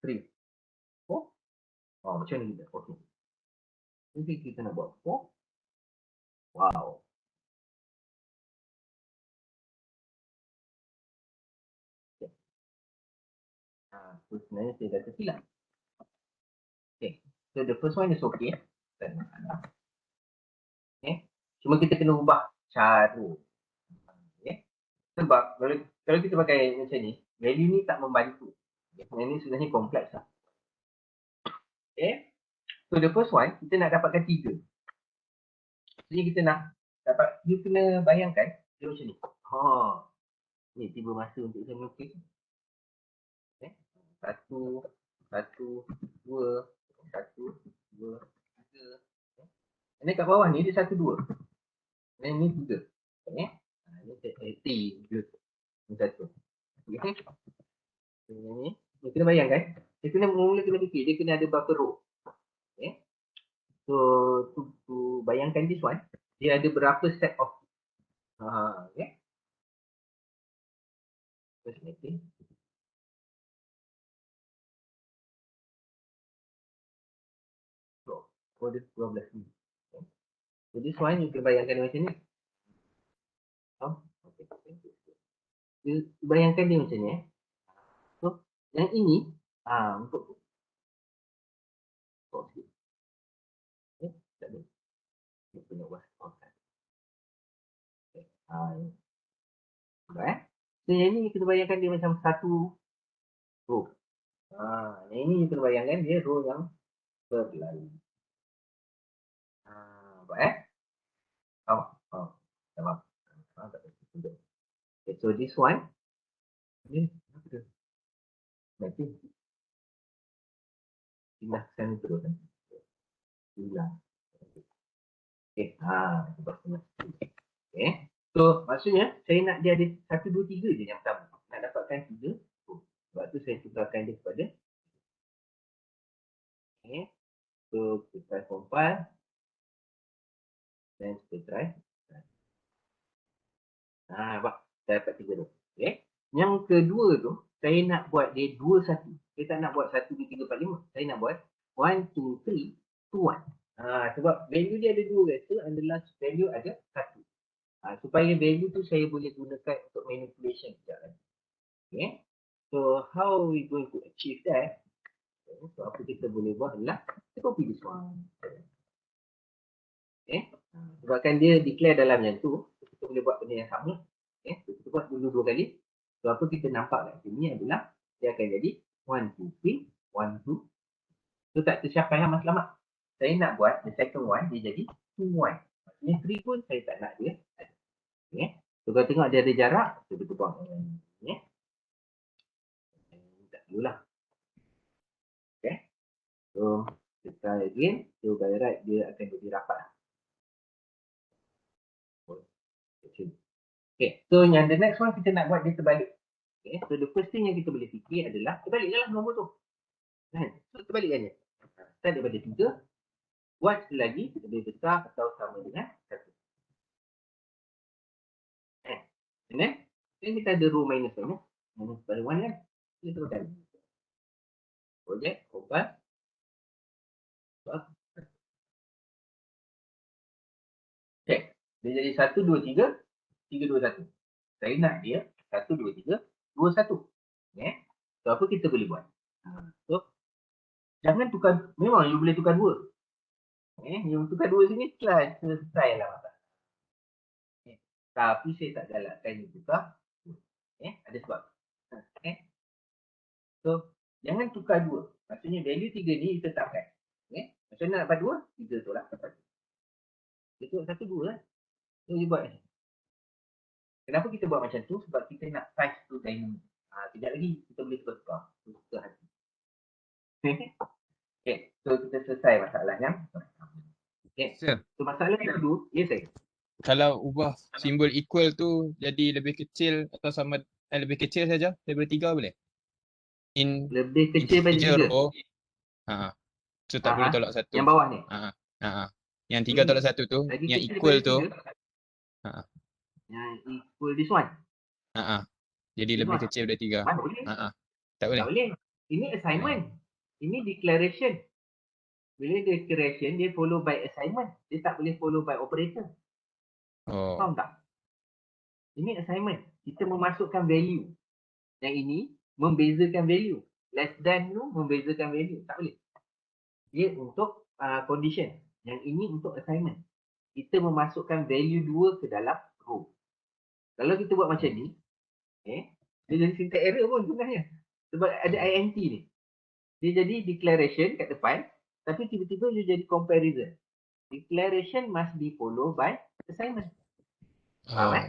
3, 4. Macam mana kita? Okay. Jadi kita nak buat 4. Wow. Okay. So sebenarnya saya dah tersilap. Okay. So the first one is okay. Okay. Cuma kita kena ubah cara. Okay. Sebab kalau kita pakai macam ni, value ni tak membantu. Okay. Ini sebenarnya kompleks lah. Okay. So the first one, kita nak dapatkan 3. Jadi kita nak dapat, you kena bayangkan dia macam ni. Ni tiba masa untuk saya melukis. Okay. 1, 1, 2, 1, 2, 3. Ini kat bawah ni dia 1, 2. Dan ni 3. Okay. Ni T. Ni 1. Okay. Ni kena bayangkan. Dia kena mula kena fikir. Dia kena ada berapa row. Okay. So to bayangkan this one. Dia ada berapa set of. Okay. First mapping. Kode 12 ni. Okay. So this one you kena bayangkan macam ni. Okay. You bayangkan dia macam ni. So yang ini untuk okay. Tak ada. Dia punya buat. Okay. So yang ni kita bayangkan dia macam satu row. Yang ini kita bayangkan dia row yang berlalu. Sama. Okay, so this one ni apa tu? Mapping. Pindah ke sana terus kan. Hilang. Okay, okay. So maksudnya saya nak dia ada 1, 2, 3 je yang pertama. Nak dapatkan 3. Sebab tu saya tukarkan dia kepada. Okay. So kita try compile. Dan kita try. Nampak? Saya dapat 3 tu. Okay. Yang kedua tu, saya nak buat dia 2, 1. Saya tak nak buat 1, 2, 3, 4, 5. Saya nak buat 1, 2, 3, 2, 1. Sebab value dia ada 2 vector and the last value ada 1. Supaya value tu saya boleh gunakan untuk manipulation sekejap lagi. Okay. So how we going to achieve that? So apa kita boleh buat adalah kita copy this one. Okay. Sebabkan dia declare dalam yang tu, kita boleh buat benda yang sama. Okay. So, kita buat dulu 2 kali. So apa kita nampak kat sini adalah dia akan jadi 1, 2, 3, 1, 2. So tak tercapai Mas Selamat. Saya nak buat the second one dia jadi 2, 1. Maksudnya 3 pun saya tak nak dia. Okay. So kalau tengok dia ada jarak, kita buang. Okay. Tak perlulah. Okay. So kita try again. So by right dia akan jadi rapat. Okay. So yang the next one kita nak buat dia terbalik. Okay. So the first thing yang kita boleh fikir adalah terbalik je lah nombor tu. Kan? So terbalikkan je. Start daripada 3. Buat sekali lagi lebih besar atau sama dengan 1. And then kita ada row minus minus. Minus pada 1 kan. Kita teruskan. Project, compile. Okay. Dia jadi 1, 2, 3. 3, 2, 1. Saya nak dia 1, 2, 3, 2, 1. Okay. So apa kita boleh buat? So jangan tukar. Memang you boleh tukar 2. You tukar 2 sini selesai lah masalah. Okay. Tapi saya tak galakkan you tukar. Ada sebab. Okay. So jangan tukar 2. Maksudnya value 3 ni ditetapkan. Okay. Macam mana nak dapat 2? 3 tu lah. Dia tu 1, 2 lah. So you buat. Kenapa kita buat macam tu? Sebab kita nak size tu dynamic. Sekejap lagi kita boleh tukar. Tukar hati. Okay. So kita selesai masalahnya. Okay. So masalah yang kedua. Yes, saya. Kalau ubah simbol equal tu jadi lebih kecil atau sama lebih kecil saja daripada 3 boleh? Lebih kecil daripada 3. Row. So tak boleh tolak 1. Yang bawah ni. Yang 3 tolak 1 tu, yang equal tu. Yang equal this one. Jadi this lebih one kecil daripada 3. Boleh. Tak boleh. Tak boleh. Ini assignment. Ini declaration. Bila declaration dia follow by assignment. Dia tak boleh follow by operator. Faham tak? Ini assignment. Kita memasukkan value. Yang ini membezakan value. Less than tu membezakan value. Tak boleh. Dia untuk condition. Yang ini untuk assignment. Kita memasukkan value 2 ke dalam row. Kalau kita buat macam ni, dia jadi syntax error pun sebenarnya. Sebab ada int ni. Dia jadi declaration kat depan, Tapi tiba-tiba you jadi comparison. Declaration must be followed by assignment. Faham Oh,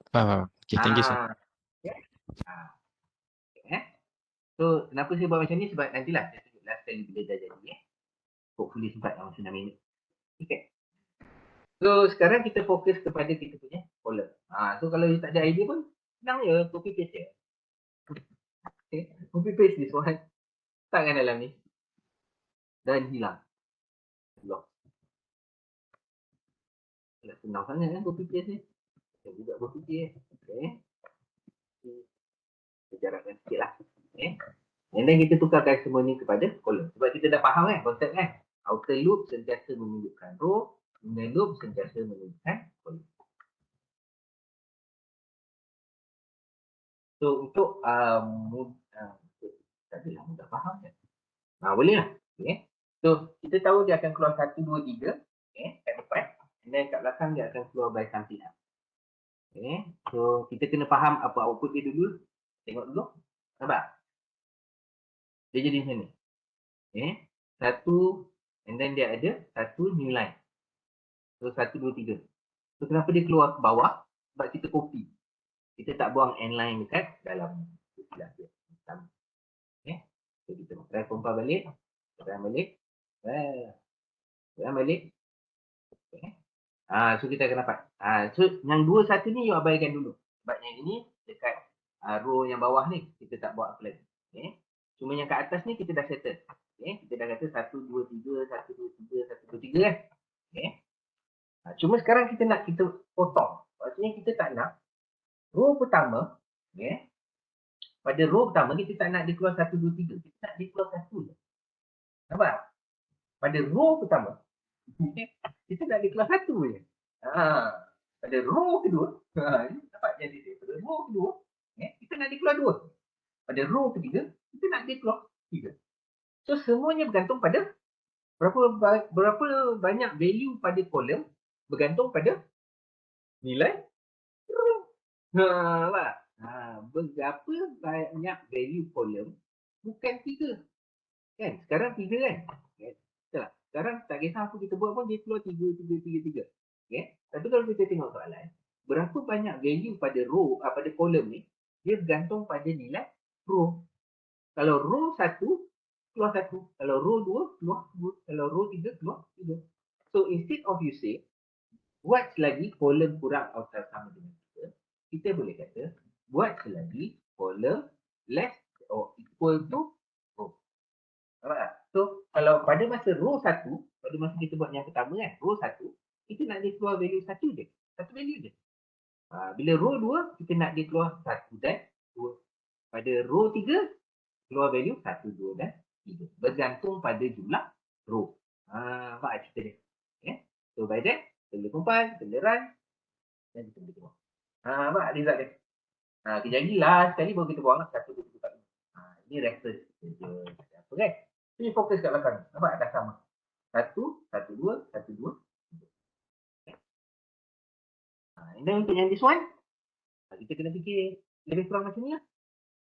faham. Okay, thank you sir. Okay. Okay. So, kenapa saya buat macam ni? Sebab nantilah saya tunjuklah sekali bila dah jadi. Hopefully sempat dalam 9 minit. Okay. So, sekarang kita fokus kepada kita punya column. So, kalau you tak ada idea pun, senang je, copy paste je. Okay. Copy paste this one. Letakkan dalam ni. Dan hilang. Lock. Senang sangat kan copy paste ni. Saya juga berfikir. Okay. Kita jarakkan sikit lah. Okay. And then kita tukarkan semua ni kepada column. Sebab kita dah faham kan konsep kan. Outer loop sentiasa menunjukkan row. Inner loop sentiasa menunjukkan column. So untuk tadilah mudah faham kan. Boleh lah. Okay. So kita tahu dia akan keluar 1, 2, 3. Okay. Kat depan. And then kat belakang dia akan keluar by something else. Okay. So kita kena faham apa output dia dulu. Tengok dulu. Nampak? Dia jadi macam ni. Okay. 1 and then dia ada 1 new line. So 1, 2, 3. So kenapa dia keluar ke bawah? Sebab kita copy. Kita tak buang end line dekat dalam silsilah dia. Okay. So kita try compile balik. Try balik. Try balik. Okay. So kita akan dapat. So yang 2, 1 ni you abaikan dulu. Sebab yang ini dekat row yang bawah ni kita tak buat apa lagi. Okay. Cuma yang kat atas ni kita dah settle. Okay. Kita dah kata 1, 2, 3, 1, 2, 3, 1, 2, 3 kan. Okay. Cuma sekarang kita nak kita potong. Maksudnya kita tak nak row pertama. Okay. Pada row pertama kita tak nak dia keluar 1, 2, 3. Kita nak dia keluar 1 je. Nampak? Pada row pertama. Okay. Kita nak dia keluar 1 je. Pada row kedua. Nampak jadi dia. Pada row kedua. Okay. Kita nak dia keluar 2. Pada row ketiga. Kita nak dia keluar 3. So semuanya bergantung pada berapa banyak value pada kolom bergantung pada nilai row. Nampak? Berapa banyak value kolom bukan 3. Kan? Sekarang 3 kan? Okay. Sekarang tak kisah apa kita buat pun dia keluar 3, 3, 3, 3. Okay? Tapi kalau kita tengok soalan, berapa banyak value pada row, pada kolom ni, dia bergantung pada nilai row. Kalau row 1, keluar 1. Kalau row 2, keluar 2. Kalau row 3, keluar 3. So instead of you say, buat selagi kolom kurang atau sama dengan 3, kita boleh kata, buat selagi kolom less or equal to row. Nampak tak? So kalau pada masa row 1, pada masa kita buat yang pertama kan, row 1, kita nak dia keluar value 1 je. Satu value je. Bila row 2, kita nak dia keluar 1 dan 2. Pada row 3, keluar value 1, 2 dan 3. Bergantung pada jumlah row. Nampak cerita dia. Okay. So by that, kita boleh compile, kita boleh run dan kita boleh tengok. Nampak result dia. Kejap lagi last sekali baru kita buang 1, 2, 3, 4, 5. Ini reference je. Apa kan? Ini fokus kat belakang. Nampak dah sama. 1, 1, 2, 1, 2. Dan untuk yang this one, kita kena fikir lebih kurang macam ni lah.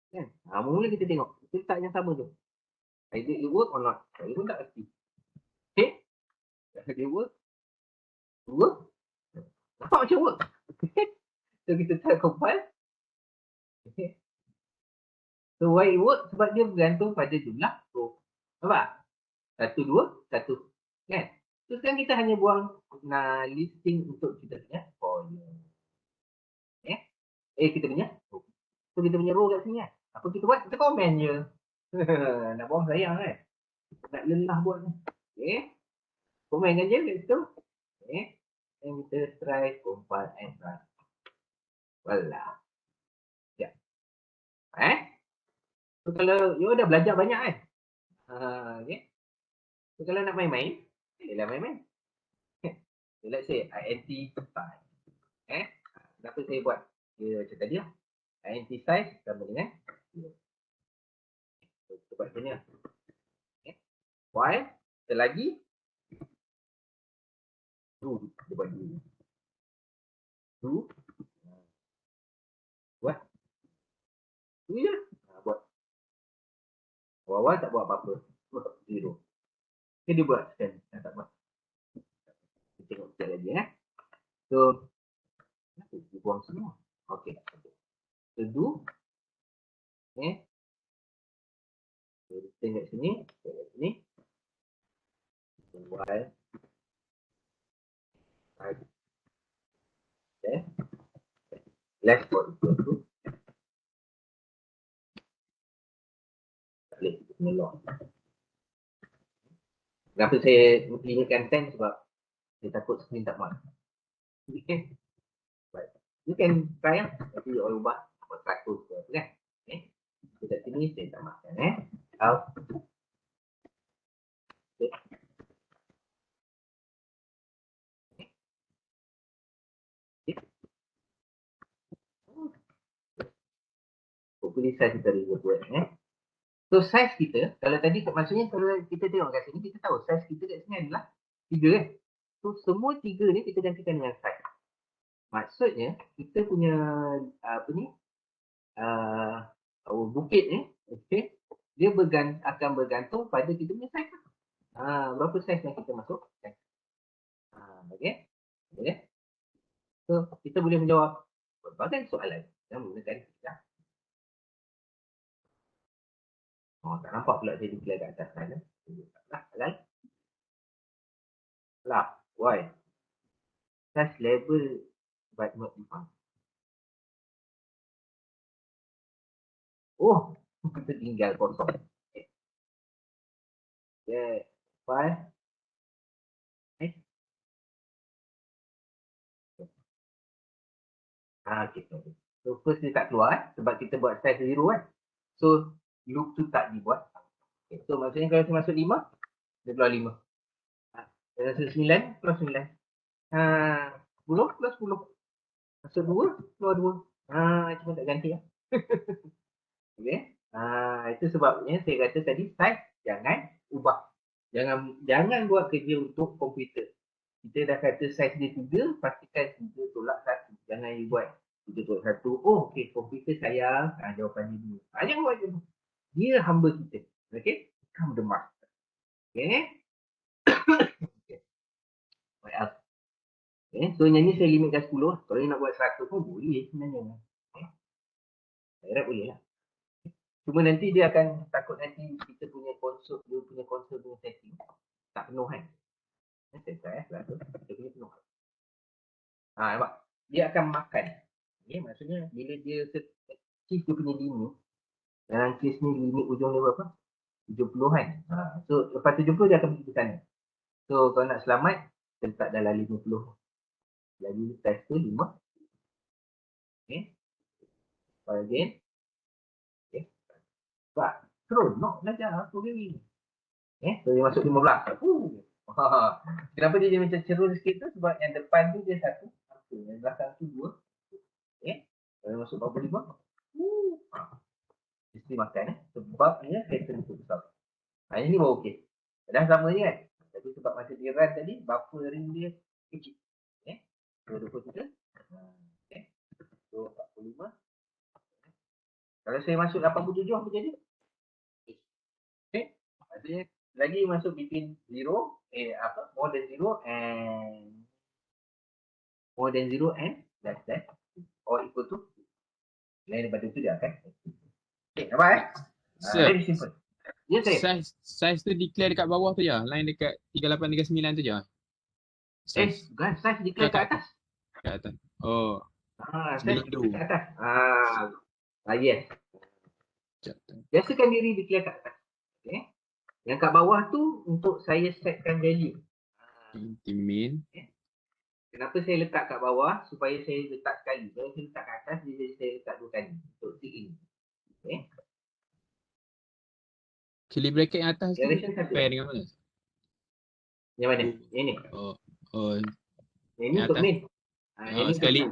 Kan? Mula kita tengok. Kita letak yang sama tu. Either it work or not. Saya pun tak pasti. Okay? Dia work. Work. Nampak macam work. So kita try compile. Okay. So why it work? Sebab dia bergantung pada jumlah row. Nampak? 1, 2, 1. Kan? So sekarang kita hanya buang listing untuk kita punya column. Okay? Kita punya row. So kita punya row kat sini kan? Apa kita buat? Kita komen je. Nak buang sayang kan? Nak lelah buat ni. Okay? Komen je kat situ. Okay? Dan kita try compile and run. Walah. Sekejap. So kalau you dah belajar banyak kan? Okay? So kalau nak main-main, bolehlah main-main. So let's say int size. Kenapa saya buat dia macam tadi lah. Int size sama dengan 0. So kita buat macam ni lah. Okay? While selagi do, kita buat do. Do. Buat. Do je. Buat. Awal-awal tak buat apa-apa. Buat 0. Okay, dia buat sekali. Tak buat. Kita tengok sekali lagi So, dia buang semua. Okay. So, do. Okay. So, kita kat sini. While. Okay. Less or equal to. Tak boleh. Kita kena lock. Kenapa saya inginkan 10 sebab saya takut screen tak muat. Okay. But you can try nanti orang ubah buat 100 ke apa kan. Okay. So, kat sini saya tak makan out. Okay. Hopefully size kita ada buat So size kita, kalau tadi maksudnya kalau kita tengok kat sini, kita tahu size kita kat sini adalah 3 kan. So semua 3 ni kita gantikan dengan size. Maksudnya kita punya apa ni bukit ni, okay, dia akan bergantung pada kita punya size. Berapa size yang kita masuk? Okay. So kita boleh menjawab berbagai soalan yang menggunakan kita. Tak nampak pula saya declare kat atas sana. Halal. Lah, why? Size label but not defined. Oh, kita tinggal kosong. Okay. File. Okay. So first dia tak keluar sebab kita buat size 0 kan. So loop tu tak dibuat. Okay. So maksudnya kalau saya masuk 5, dia keluar 5. Kalau masuk 9, keluar 9. 10, keluar 10. Masuk 2, keluar 2. Cuma tak ganti lah. Okay. Itu sebabnya saya kata tadi size jangan ubah. Jangan buat kerja untuk komputer. Kita dah kata size dia 3, pastikan 3 tolak 1. Jangan you buat 3 tolak 1. Oh, okey, komputer sayang. Jawapan dia 2. Jangan buat macam tu. Dia hamba kita. Okey? Become the master. Okay? Okay. What else? Okay. So, yang ni saya limitkan 10. Kalau you nak buat 100 pun boleh sebenarnya. Okay? Saya harap boleh lah. Cuma nanti dia akan takut nanti kita punya konsol, dia punya konsol punya setting tak penuh kan. Saya try dia punya penuh. Nampak? Dia akan makan. Okay, maksudnya bila dia achieve dia punya limit, dalam kes ni limit ujung dia berapa? 70 kan. So lepas 70 dia akan pergi ke sana. So kalau nak selamat, letak dalam 50. Lagi test tu 5. Okay. Try again. Okay. Sebab terus nak belajar programming. Okay. So dia masuk 15. Kenapa dia macam cerun sikit tu? Sebab yang depan tu dia 1. Yang belakang tu 2. Okay. Kalau masuk 45. Mesti makan sebabnya pattern tu besar. Ini baru okey. Dah sama je kan. Tapi sebab masa dia run tadi, buffering dia kecil. Okay. So 23. Okay. So 45. Kalau saya masuk 87 apa jadi? Okay. Maksudnya lagi masuk between 0, more than 0 and less than or equal to. Lain daripada tu dia akan. Okay, nampak very simple. Ya, Size tu declare dekat bawah tu je. Line dekat 38 39 tu je. Bukan size declare kat atas. Kat atas. Oh. Size kat atas. Yes. Biasakan diri declare kat atas. Okay. Yang kat bawah tu untuk saya setkan value. Min. Okay. Kenapa saya letak kat bawah? Supaya saya letak sekali. Kalau saya letak kat atas, jadi saya letak 2 kali. Untuk tick in. Okay. Curly bracket yang atas tu pair dengan mana? Yang mana? Yang ni. Yang ni untuk main. Yang ni sekali.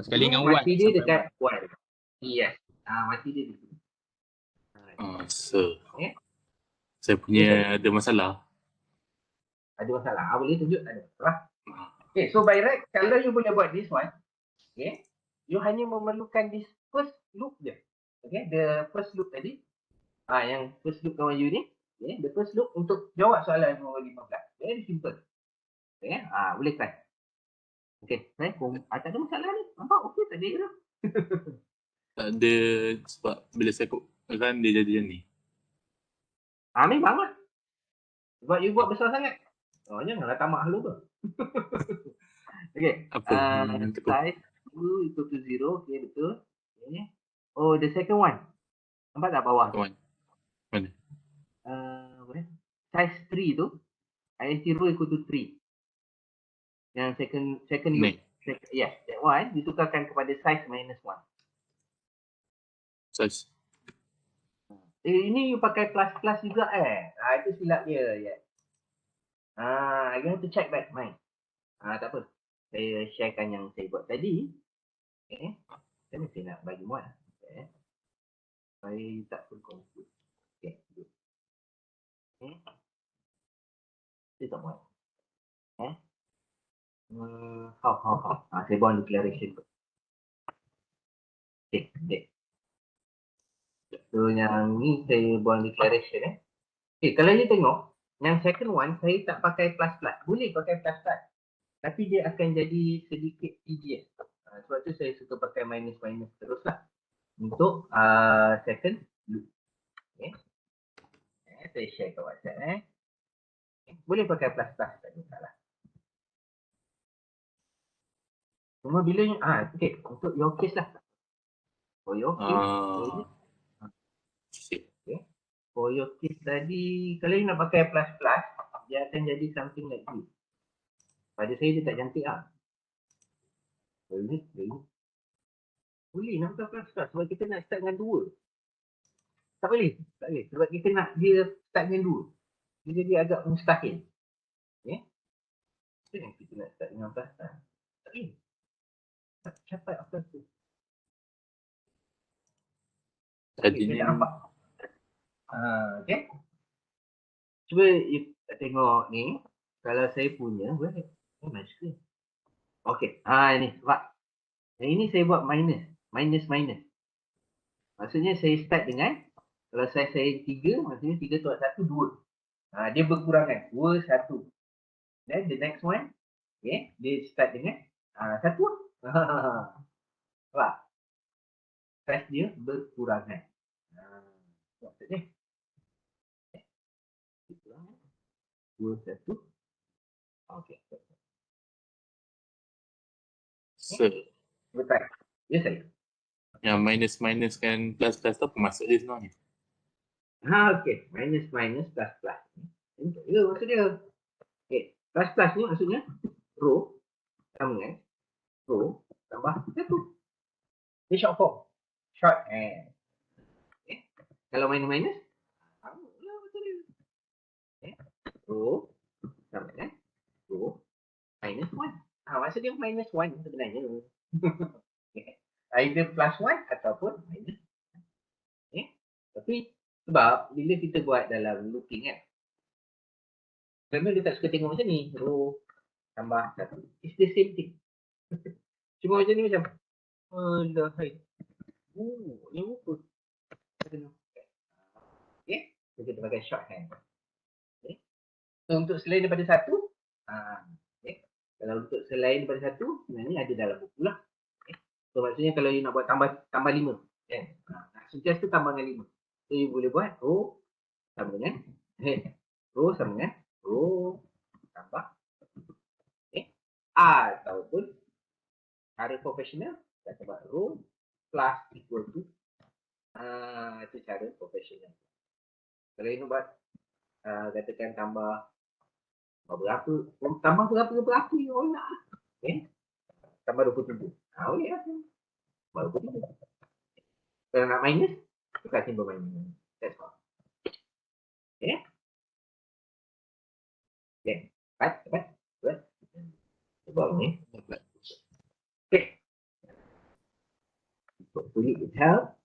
Sekali dengan white. Mati dia dekat white. Yes. Mati dia di sini. Saya punya ada masalah. Ada masalah. Boleh tunjuk ada masalah. Okay, so by right, kalau you boleh buat this one, okay, you hanya memerlukan this first loop je. Okay, the first loop tadi. Yang first loop kawan you ni, Okay, the first loop untuk jawab soalan nombor 15. Very simple. Okay, boleh try. Okay, try. Tak ada masalah ni. Nampak? Okay, tak ada error. Tak ada sebab bila saya run dia jadi macam ni. Memang lah. Sebab you buat besar sangat. Janganlah tamak dulu tu. Okay. Apa? Size 2 equal to 0. Okay, betul. Okay. Oh, the second one. Nampak tak bawah? Kawan. Mana? Size 3 tu. I0 equal to 3. Yang second loop. Ni. Yes, that one ditukarkan kepada size minus 1. Size. Ini you pakai plus juga itu silap dia. Yeah. You have to check back mine. Tak apa. Saya sharekan yang saya buat tadi. Okay. Saya mesti nak bagi muat. Okay. Saya tak pun confuse. Okay. Okay. Saya tak muat. Okay. How. Saya buat declaration. Okay. So yang ni saya buat declaration. Kalau you tengok, yang second one saya tak pakai plus. Boleh pakai plus. Tapi dia akan jadi sedikit tedious. Sebab tu saya suka pakai minus teruslah. Untuk second loop. Okay. Saya share kat WhatsApp. Boleh pakai plus. Tak ada masalah. Cuma bila okay. Untuk your case lah. For your case. For your case tadi, kalau you nak pakai plus, dia akan jadi something like this. Pada saya dia tak cantik Boleh. Boleh nak pakai plus sebab kita nak start dengan 2. Tak boleh. Sebab kita nak dia start dengan 2. Dia jadi agak mustahil. Okay. Kita nak start dengan plus. Tak boleh. Tak capai apa tu. Tadinya nampak. Okay. Cuba you tengok ni. Kalau saya punya, my screen. Okay. Ni sebab ini saya buat minus. Maksudnya saya start dengan, kalau saya 3, maksudnya 3 tolak 1, 2. Dia berkurangan. 2, 1. Then the next one, okay, dia start dengan 1. Sebab size dia berkurangan. Maksudnya 2, 1. Okay. Betul. Ya saya. Yang minus kan plus tu apa maksud dia sebenarnya? Okay. Minus, plus. Ya, maksud dia. Okay. Plus ni maksudnya row sama dengan row tambah 1. Ini short form. Shorthand. Okay. Kalau minus, sama lah maksud dia. Okay. Row sama dengan row minus 1. Maksud dia minus 1 sebenarnya. Okay. Either plus 1 ataupun minus 1. Okay. Tapi sebab bila kita buat dalam looping kan, memang dia tak suka tengok macam ni. Row tambah 1. It's the same thing. Cuma macam ni macam, alah hai. Ni apa? Okay. So kita pakai shorthand. Okay. So untuk selain daripada 1, okay. Kalau untuk selain daripada 1, sebenarnya ada dalam buku lah. Okay. So maksudnya kalau you nak buat tambah 5. Kan? Suggest tu tambah dengan 5. So you boleh buat row sama dengan row sama dengan row tambah. Okay. Ataupun cara profesional kita buat row plus equal to itu cara profesional. Kalau you nak buat katakan tambah berapa you orang nak. Okay. Tambah 27. Boleh lah. Tambah 27. Kalau nak minus, tukar simbol minus. That's all. Okay. Okay. Cepat. Sebab ni. Okay. Hopefully it help.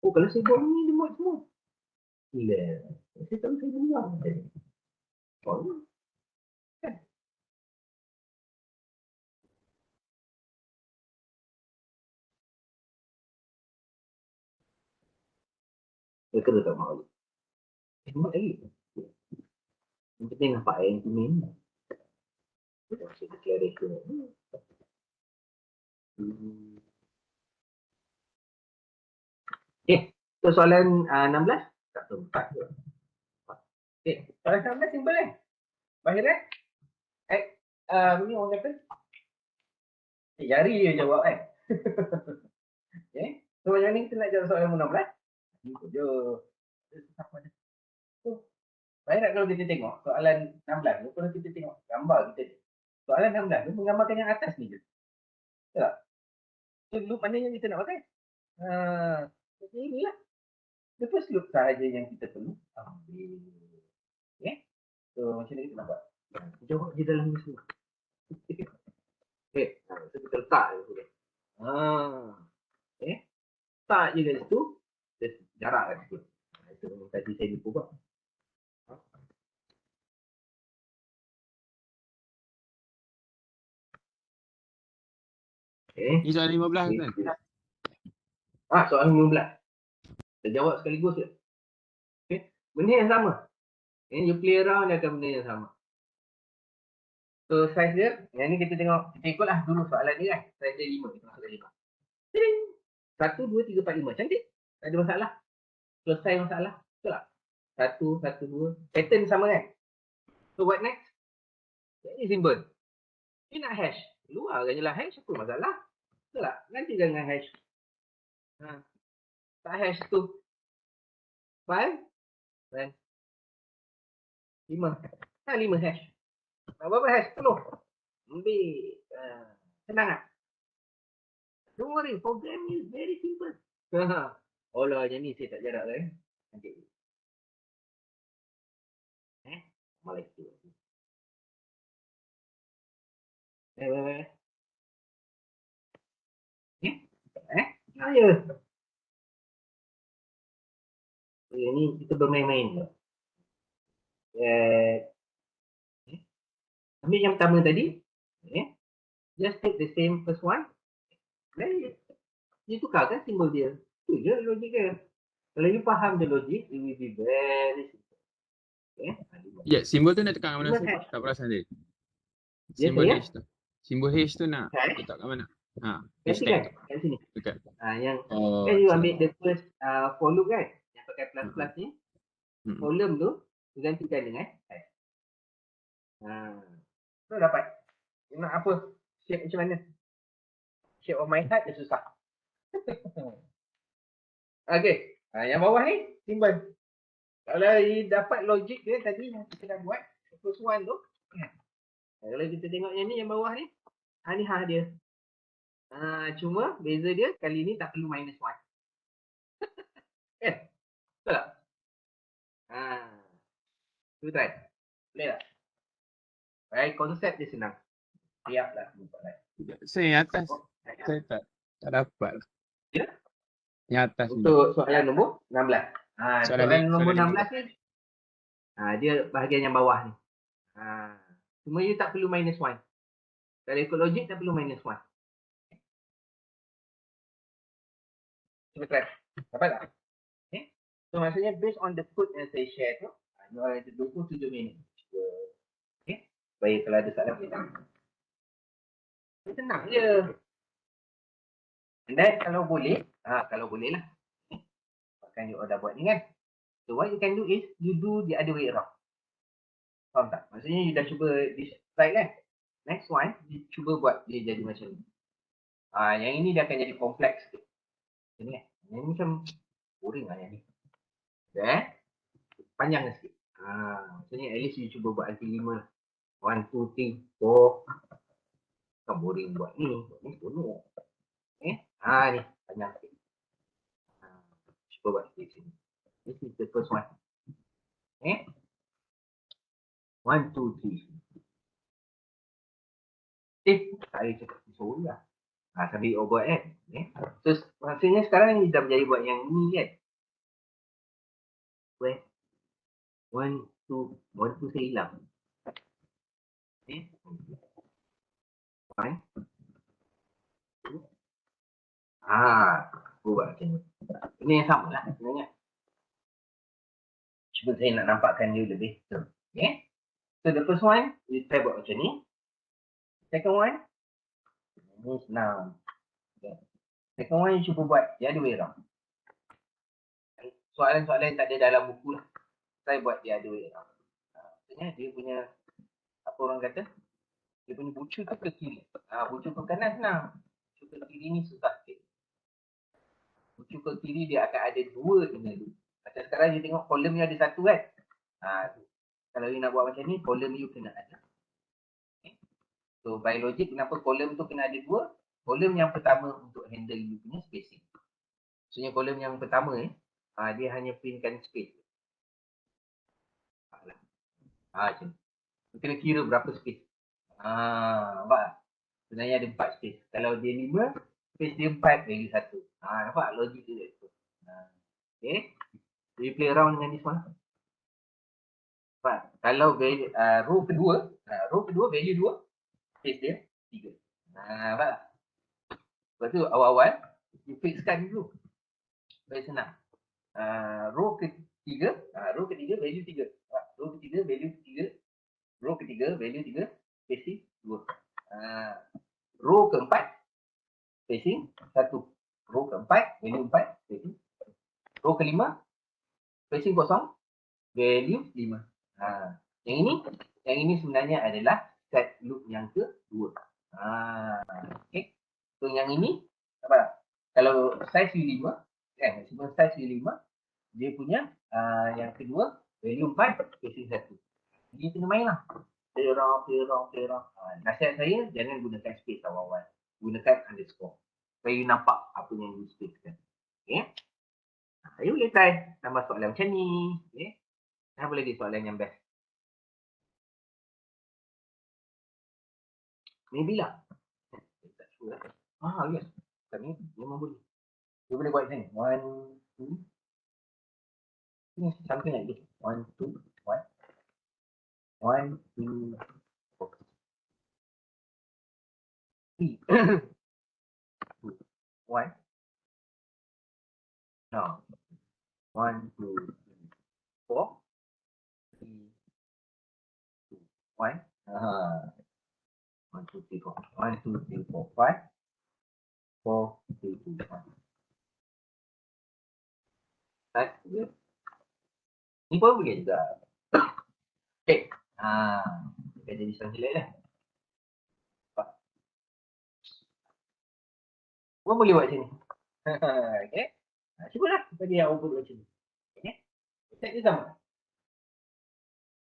Kalau saya buat ni, dia buat semua. Gila. Saya tahu saya buang. Kan? Saya kena tak mahu. Tengok lagi. Yang penting nampak yang ini. Declaration. Okay, so soalan 16. Tak tahu. Okay, soalan 16 simple kan? Bahagian ni orang kata jari je jawab kan? Okay, so macam ni kita nak jawab soalan 16. Simple je. So, baik kalau kita tengok soalan 16 tu, kalau kita tengok gambar kita, soalan 16 tu menggambarkan yang atas ni je. Betul tak? So, loop mana yang kita nak pakai? Macam inilah. The first loop sahaja yang kita perlu ambil. Okay? So, macam ni kita nak buat. Jawab je dalam ni semua. Okay. So, kita letak je dulu. Okay. Letak je kat situ. Terus jarak kat situ. Itu tadi saya lupa buat. Okay. Ni soalan 15 kan? Soalan 15. Kita jawab sekaligus je. Okay. Benda yang sama. You play around dia akan benda yang sama. So size dia, yang ni kita tengok, kita ikutlah dulu soalan ni kan. Size dia 5, kita masukkan 5. 1, 2, 3, 4, 5. Cantik. Tak ada masalah. Selesai masalah. Betul tak? 1, 1, 2. Pattern sama kan? So what next? Very simple. Ni nak hash. Luarkan je lah hash. Apa masalah? Betul tak? Gantikan dengan hash. Tak hash tu. 5 dan 5. 5 hash. Berapa hash? 10. Ambil. Senang tak? Don't worry, program is very simple. Oh lah, yang ni saya tak jarak kan. Nanti. Malah itu. Ya. Ini kita bermain-main. Ambil yang pertama tadi. Just take the same first one. Then you tukarkan simbol dia. Itu je logik dia. Kalau you faham the logic, it will be very simple. Ya, simbol tu nak tekan kat mana? Tak perasan dia. Simbol H tu. Simbol H tu nak letak kat mana? Gantikan kat sini. Dekat. Yang kan you ambil the first for loop kan? Yang pakai plus ni. Column tu you gantikan dengan H. So dapat. You nak apa? Shape macam mana? Shape of my heart dia susah. Okay. Yang bawah ni simbol. Kalau you dapat logik dia tadi yang kita dah buat, first one tu. Kalau kita tengok yang ni yang bawah ni, ni dia. Cuma beza dia kali ni tak perlu minus 1. Kan? Betul tak? Cuba try. Boleh tak? Baik, konsep dia senang. Siap lah. Saya yang atas. Saya tak dapat. Ya? Yang atas ni. Untuk soalan nombor 16. Soalan nombor 16 ni. Dia bahagian yang bawah ni. Cuma you tak perlu minus 1. Kalau ikut logik tak perlu minus 1. Cuba try. Dapat tak? Okay. So maksudnya based on the code yang saya share tu, you ada 27 minit. Okay. Baik, kalau ada soalan kita. Senang je. Dan kalau boleh lah. Bahkan you dah buat ni kan. So what you can do is, you do the other way around. Faham tak? Maksudnya you dah cuba this side kan. Next one, you cuba buat dia jadi macam ni. Yang ini dia akan jadi kompleks sikit. Macam ni kan. Yang ni macam boring lah yang ni. Panjang sikit. Maksudnya at least you cuba buat nanti 5 lah. 1, 2, 3, 4. Kan boring buat ni. Buat ni penuh. Ni panjang sikit. Cuba buat sikit sini. This is the first one. 1, 2, 3. Saya cakap sorry lah. Sambil you buat kan. So maksudnya sekarang ni dah berjaya buat yang ni kan. 1, 2 saya hilang. 1, 2. Buat macam ni. Ini yang sama lah sebenarnya. Cuba saya nak nampakkan dia lebih betul. Okay. So the first one, saya buat macam ni. Second one, ni senang. Okay. Second one, cuba buat the other way around. Soalan-soalan tak ada dalam buku lah. Saya buat the other way around. Maksudnya dia punya, apa orang kata, dia punya bucu tu ke kiri. Bucu ke kanan senang. Bucu ke kiri ni susah sikit. Bucu ke kiri dia akan ada dua kena dulu. Macam sekarang you tengok kolom ni ada satu kan. Kalau you nak buat macam ni, kolom you kena ada. Okay. So by logic, kenapa kolom tu kena ada dua? Kolom yang pertama untuk handle you punya spacing. Maksudnya kolom yang pertama dia hanya printkan space. Macam ni. Kena kira berapa space. Nampak tak? Sebenarnya ada 4 space. Kalau dia 5, space dia 4, value 1. Nampak logik dia tu. Okay. So you play around dengan this one. Nampak? Kalau value, row kedua, value 2, space dia 3. Nampak tak? Lepas tu awal-awal, you fixkan dulu. Very senang. Row ketiga, value 3. Row ketiga, value 3. Row ketiga, value 3. Spacing 2. Row keempat, spacing 1. Row keempat, value 4. Spacing 1. Row kelima, spacing kosong, value 5. Yang ini sebenarnya adalah set loop yang kedua. Okay. So yang ini, apa? Kalau size U5, maximum size U5, dia punya yang kedua, value 4, spacing 1. Dia kena main lah. Play around. Nasihat saya, jangan gunakan space awal-awal. Gunakan underscore. Supaya you nampak apa yang you spacekan. Okay. Saya boleh try tambah soalan macam ni. Okay. Apa lagi soalan yang best? Maybe lah. Tak sure lah. Yes. Ni memang boleh. You boleh buat macam ni. 1, 2. Ini something like this. 1, 2, 1. 1, 2, 4. 3. 2, 1. No. 1, 2, 4. 3, 2, 1. 1, 2, 3, 4. 1, 2, 3, 4, 5. 4, 3, 2, 1. Ni pun boleh juga. Okay. Kita jadi selesai lah. Semua boleh buat macam ni. Okay. Cubalah bagi yang output macam ni. Okay. Set dia sama.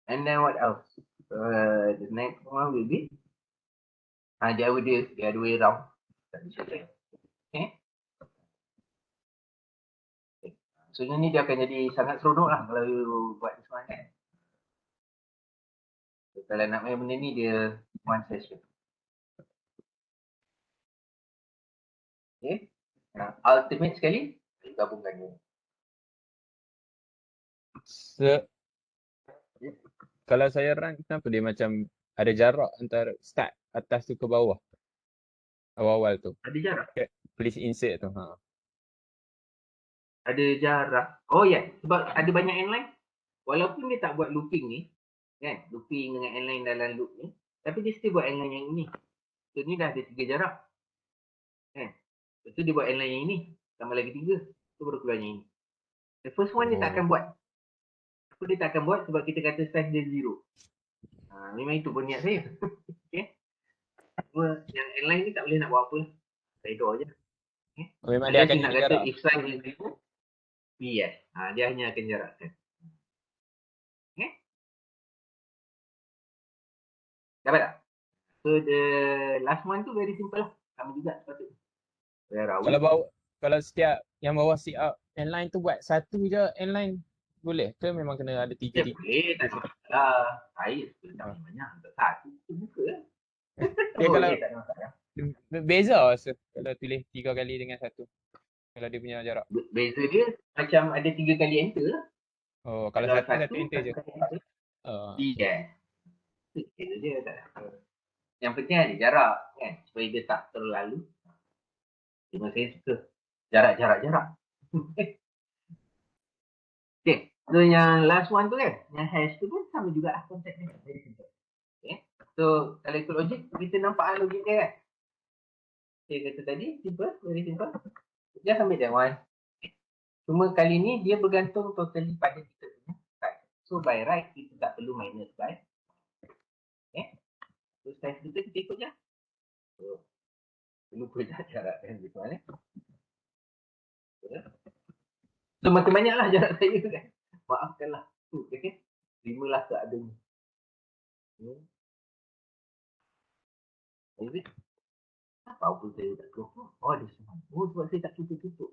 And then what else? The next one will be the other way around. Okay. So ni dia akan jadi sangat seronok lah kalau you buat ni semua kan. So, kalau nak main benda ni dia one session. Okay. Ultimate sekali, you gabungkan ni. Kalau saya run, kenapa dia macam ada jarak antara start atas tu ke bawah? Awal-awal tu. Ada jarak? Please insert tu. Ada jarak. Oh ya, sebab ada banyak inline. Walaupun dia tak buat looping ni, kan? Looping dengan inline dalam loop ni, tapi dia still buat inline yang ini. So ni dah ada 3 jarak. Kan? Lepas tu dia buat inline yang ini, tambah lagi 3. Tu baru keluar yang ini. The first one dia tak akan buat. Dia tak akan buat sebab kita kata size dia 0. Memang itu pun niat saya. Okay. Cuma yang inline ni tak boleh nak buat apa lah. Saya draw je. Okay. Memang dia akan nak kata if size is 0, yes. Dia hanya akan jarakkan. Okay. Dapat tak? So the last one tu very simple lah. Sama juga sepatutnya. Kalau setiap yang bawah sit up inline tu buat satu je inline boleh ke memang kena ada 3? Boleh, tak ada masalah. Saya sebenarnya banyak. Tak satu tu buka lah. Kalau beza kalau tulis 3 kali dengan 1. Kalau dia punya jarak. Beza dia macam ada 3 kali enter lah. Oh, kalau satu enter je. Yes. Itu je tak. Yang penting ada jarak kan. Supaya dia tak terlalu. Cuma saya suka jarak. Okay. So yang last one tu kan, yang hash tu pun sama juga lah konsep dia. Very simple. Okay. So kalau ikut logik, kita nampak logik dia kan. Saya kata tadi, simple, very simple. Just ambil that one. Cuma kali ni dia bergantung totally pada kita punya right. So by right, kita tak perlu minus by. Okay. So size kita ikut je. So, lupa dah jarak kan gitu kan. So makin banyak lah jarak saya kan. Maafkanlah. Okay. 5 lah seadanya. Is it? Apa saya tak tutup? Oh, dia semua. Oh, sebab saya tak tutup.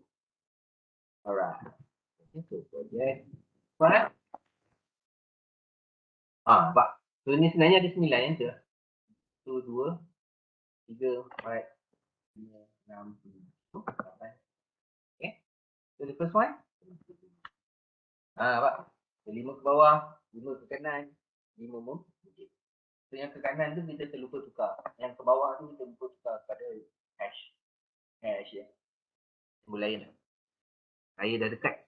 Alright. Okay, so project. Alright. Pak. So ni sebenarnya ada 9 yang tu. 1, 2, 3, 4, 5, 6, 7, 8. Okay. So the first one. Pak. So 5 ke bawah, 5 ke kanan, 5 mengikut. So yang ke kanan tu kita terlupa tukar. Yang ke bawah tu kita lupa tukar pada hash. Hash ya. Simbol lain lah. Raya dah dekat.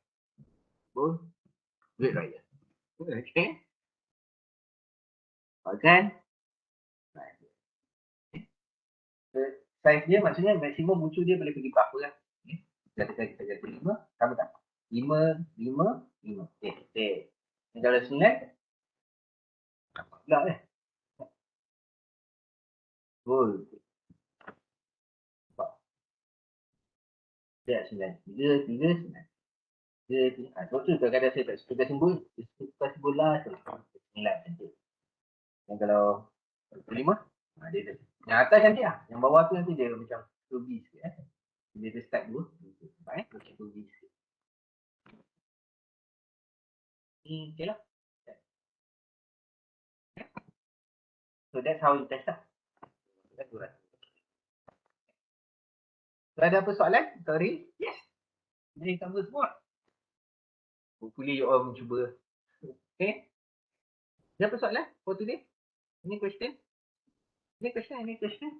Betul? Duit raya. Okay. Kan? Size dia maksudnya maksimum muncul dia boleh pergi berapa lah. Kita kata 5. Sama tak? 5, 5, 5. Okay. Dan kalau 9. Nampak pula kan? Betul. Dia 9. 3, 9. Betul kadang-kadang saya tak suka simbol. Saya suka simbol lah. 9 cantik. Dan kalau 5, dia tu. Yang atas cantik lah. Yang bawah tu nanti dia macam ruby sikit. Bila dia start dulu. Nampak macam ruby sikit. Okay lah. So that's how you test lah. So ada apa soalan? Sorry. Yes. Jadi cover semua. Hopefully you all mencuba. Okay. Ada apa soalan for today? Any question? Any question?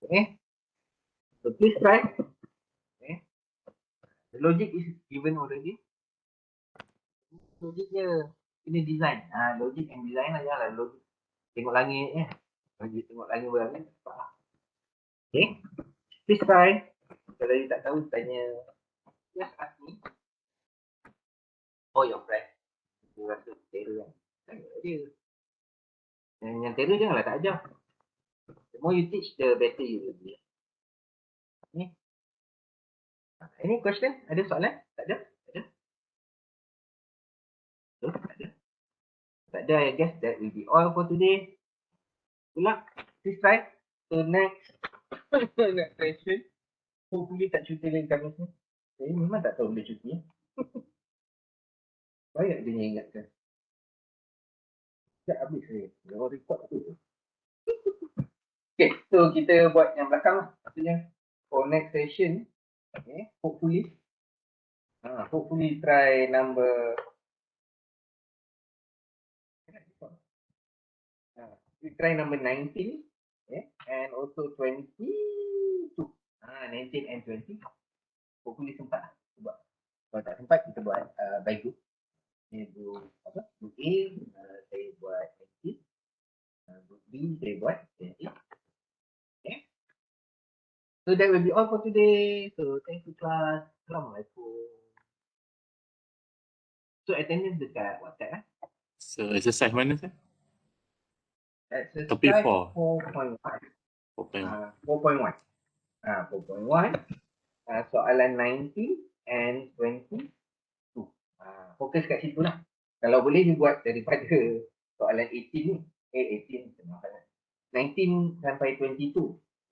Okay. So please try. Okay. The logic is given already. Logiknya ini design. Logic and design lah ya lah. Logic. Tengok langit ya. Logik tengok langit berangin. Okay. Please try. Kalau you tak tahu tanya. Just ask me. Oh your friend. You rasa terror kan? Tanya dia. Yang terror janganlah tak ajar. The more you teach, the better you will be. Okay. Any question? Ada soalan? Tak ada? Tak ada, I guess that will be all for today. Good luck. Please try. So next session. Hopefully tak cuti lagi kami ni. Saya memang tak tahu boleh cuti. Baik dia ingatkan. Tak habis saya. Kalau record tu. Okay, so kita buat yang belakang lah. Maksudnya for next session. Okay, hopefully. Hopefully try number. We try number 19. Okay, and also 22. 19 and 20. Hopefully sempat lah. Buat. Kalau tak sempat kita buat by group. Saya buat apa? Group A, saya buat 20. Group B, saya buat 20. Okay. So that will be all for today. So thank you class. Assalamualaikum. So attendance dekat WhatsApp eh? So exercise mana sah? Exercise Topic 4. 4.1. 4.1. 4.1. Soalan 19 and 22. Fokus kat situ lah. Kalau boleh you buat daripada soalan 18 ni. 18 19 sampai 22.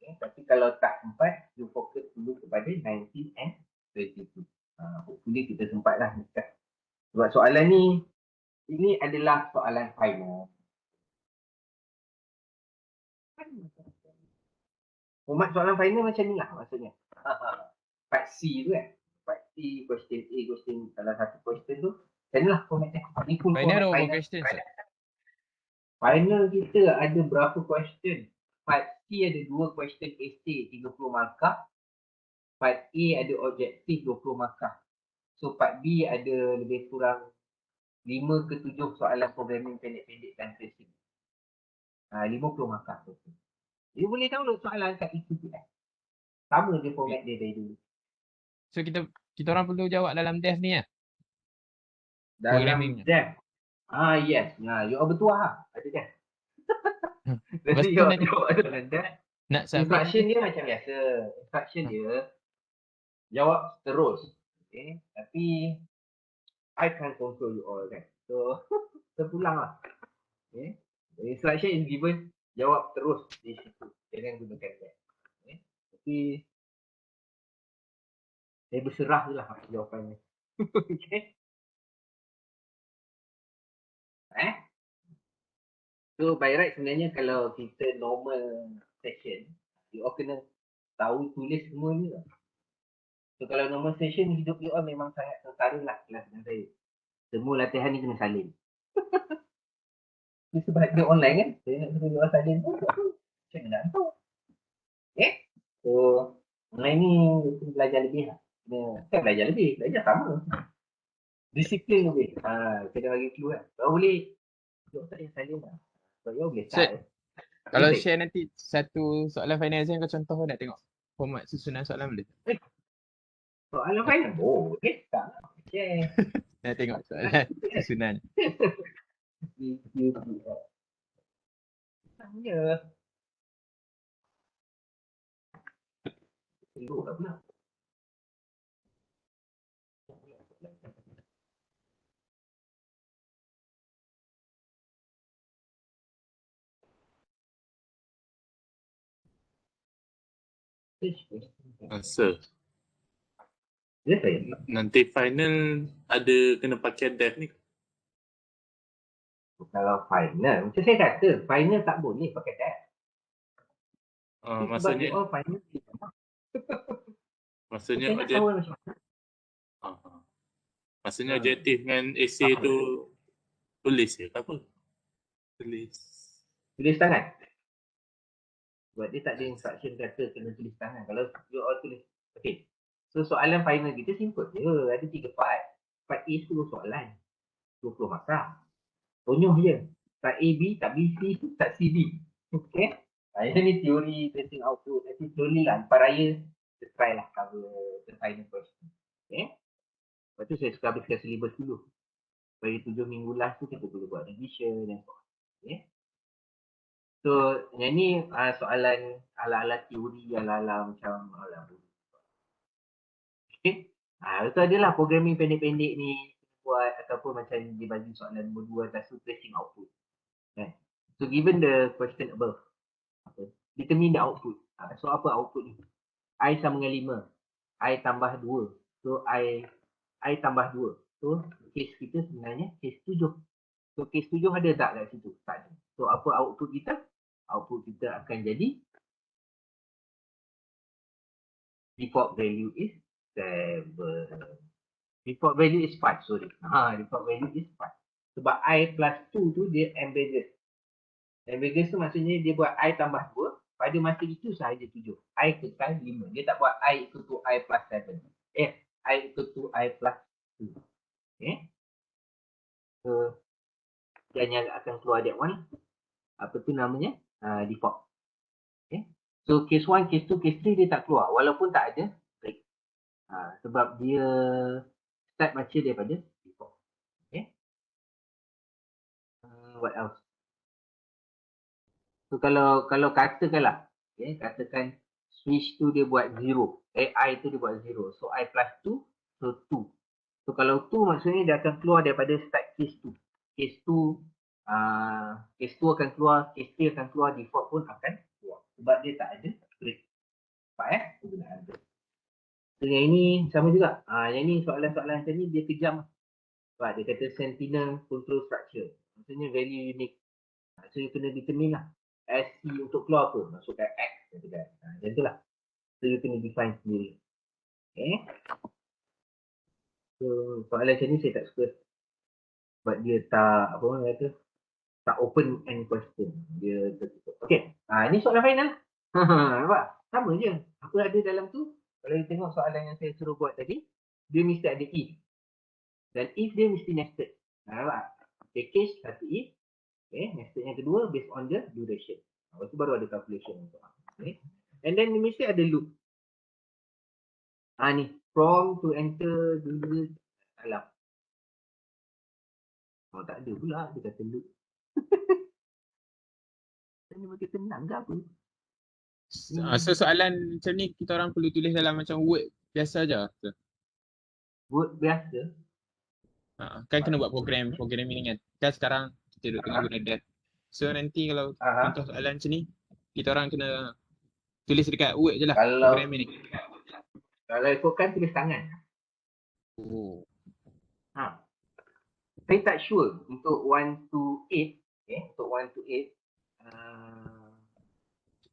Okay. Tapi kalau tak sempat, you fokus dulu kepada 19 and 22. Hopefully kita sempat lah. Sebab soalan ni, ini adalah soalan final. Format soalan final macam ni lah maksudnya. Part C tu kan. Part C, question A, question salah satu question tu. Macam ni lah formatnya. Ni full Final format ada question. Final kita ada berapa question? Part C ada 2 question essay 30 markah. Part A ada objektif 20 markah. So part B ada lebih kurang 5 ke 7 soalan programming pendek-pendek dan tracing. 50 markah tu. Dia boleh download soalan kat EQTS. Sama je format dia dari dulu. So kita orang perlu jawab dalam dev ni ya. Dalam Programming. dev. Yes. You all bertuah lah. Ada dev. Lepas Jadi tu you nanti all dalam dev. nak submit Instruction dia macam biasa. Instruction dia jawab terus. Okay. Tapi I can't control you all kan. So terpulang lah. Okay. The instruction is given, jawab terus di situ. Jangan gunakan that. Okay. Tapi saya berserah je lah jawapannya. Okay. So by right sebenarnya kalau kita normal session, you all kena tahu tulis semua ni lah. So kalau normal session, hidup you all memang sangat setara lah kelas dengan saya. Semua latihan ni kena salin. Sebab dia online kan, saya nak suruh you all salin pun, macam mana nak tahu. Okay. So online ni kita belajar lebih lah. Bukan belajar lebih, belajar sama. Disiplin lebih. Kena bagi clue kan. Kalau boleh, you all tak payah salin lah. So you all boleh start. kalau share nanti satu soalan final exam kau contoh nak tengok format susunan soalan boleh. Soalan final boleh tak? Okay. Nak tengok soalan susunan. Tanya. Elok tak pula. Sir, Ya saya. nanti final ada kena pakai dev ni. Kalau final, macam saya kata, final tak boleh pakai dev. Sebab Maksudnya you all final maksudnya saya nak tahu macam mana. maksudnya objektif dengan essay tu tulis je ke apa? Tulis tangan. Sebab dia tak ada instruction kata kena tulis tangan. Kalau you all tulis. Okay. So soalan final kita simple je. Ada 3 part. Part A 10 soalan. 20 markah. Tonyoh je. Tak A, B, tak B, C, tak C, D. Okay. Yang ni teori tracing output. Nanti slowly lah. Lepas raya, kita try lah cover the final question. Okay. Lepas tu saya suka habiskan syllabus dulu. Bagi 7 minggu last tu kita perlu buat revision dan so on. Okay. So yang ni soalan ala-ala teori, ala-ala macam ala okay. Itu adalah programming pendek-pendek ni buat ataupun macam dibagi soalan nombor 2 atas tu tracing output. Okay. So given the question above, determine the output. So apa output ni? I sama dengan 5. I tambah 2. So I tambah 2. So case kita sebenarnya case 7. So case 7 ada tak kat situ? Tak ada. So apa output kita? Output kita akan jadi default value is 7. Default value is 5, sorry. Default value is 5. Sebab I plus 2 tu dia ambiguous. Ambiguous tu maksudnya dia buat I tambah 2. Pada masa itu sahaja 7. I kekal 5. Dia tak buat I equal to I plus 7. I equal to I plus 2. Okay. So, yang akan keluar that one. Apa tu namanya? Default. Okay. So, case 1, case 2, case 3 dia tak keluar. Walaupun tak ada break. Sebab dia start baca daripada default. Okay. What else? So, kalau katakanlah. Okay, katakan switch tu dia buat 0. I tu dia buat 0. So, I plus 2. So, 2. So, kalau 2 maksudnya dia akan keluar daripada start case 2. Case 2 akan keluar, case 3 akan keluar, default pun akan keluar. Sebab dia tak ada break. Nampak penggunaan break. So, yang ini sama juga. Yang ni soalan-soalan macam ni dia kejam. Sebab dia kata sentinel control structure. Maksudnya value unique. So, you kena determine lah. SC untuk keluar apa? Masukkan X. Macam tu lah. So, you kena define sendiri. Okay. So, soalan macam ni saya tak suka. Sebab dia tak, apa orang kata, tak open end question. Dia tertutup. Okay. Ni soalan final. Nampak? Sama je. Apa ada dalam tu? Kalau you tengok soalan yang saya suruh buat tadi, dia mesti ada if. Dan if dia mesti nested. Nampak? Package satu if. Okay. Nested yang kedua based on the duration. Lepas tu baru ada calculation untuk. Okay. And then mesti ada loop. Ni from to enter dulu. Alam. Oh, tak ada pula dia kata loop. Ini makin tenang ke apa? So soalan macam ni kita orang perlu tulis dalam macam Word biasa je. Word biasa. Kan kena buat programming kan. Kan sekarang kita duduk tengah guna Dev. So nanti kalau contoh soalan macam ni, kita orang kena tulis dekat Word je lah Kalau programming ni. kalau ikutkan tulis tangan. Oh. Saya tak sure untuk 1 to 8. Okay, untuk 1 to 8.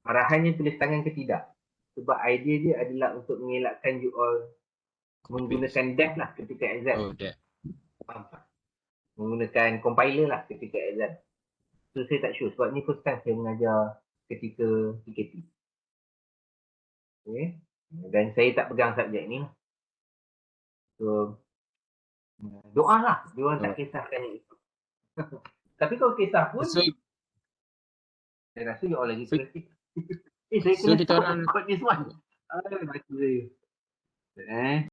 Arahannya tulis tangan ke tidak. Sebab idea dia adalah untuk mengelakkan you all menggunakan dev lah ketika exam. Oh, okay. Faham tak? Menggunakan compiler lah ketika exam. So saya tak sure sebab ni first time saya mengajar ketika PKP. Okay. Dan saya tak pegang subjek ni lah. So doa lah. Dia orang tak kisahkan itu. Tapi kalau kisah pun So saya rasa you all lagi kreatif. Saya So kena kita stop orang- record this one. Baca saya.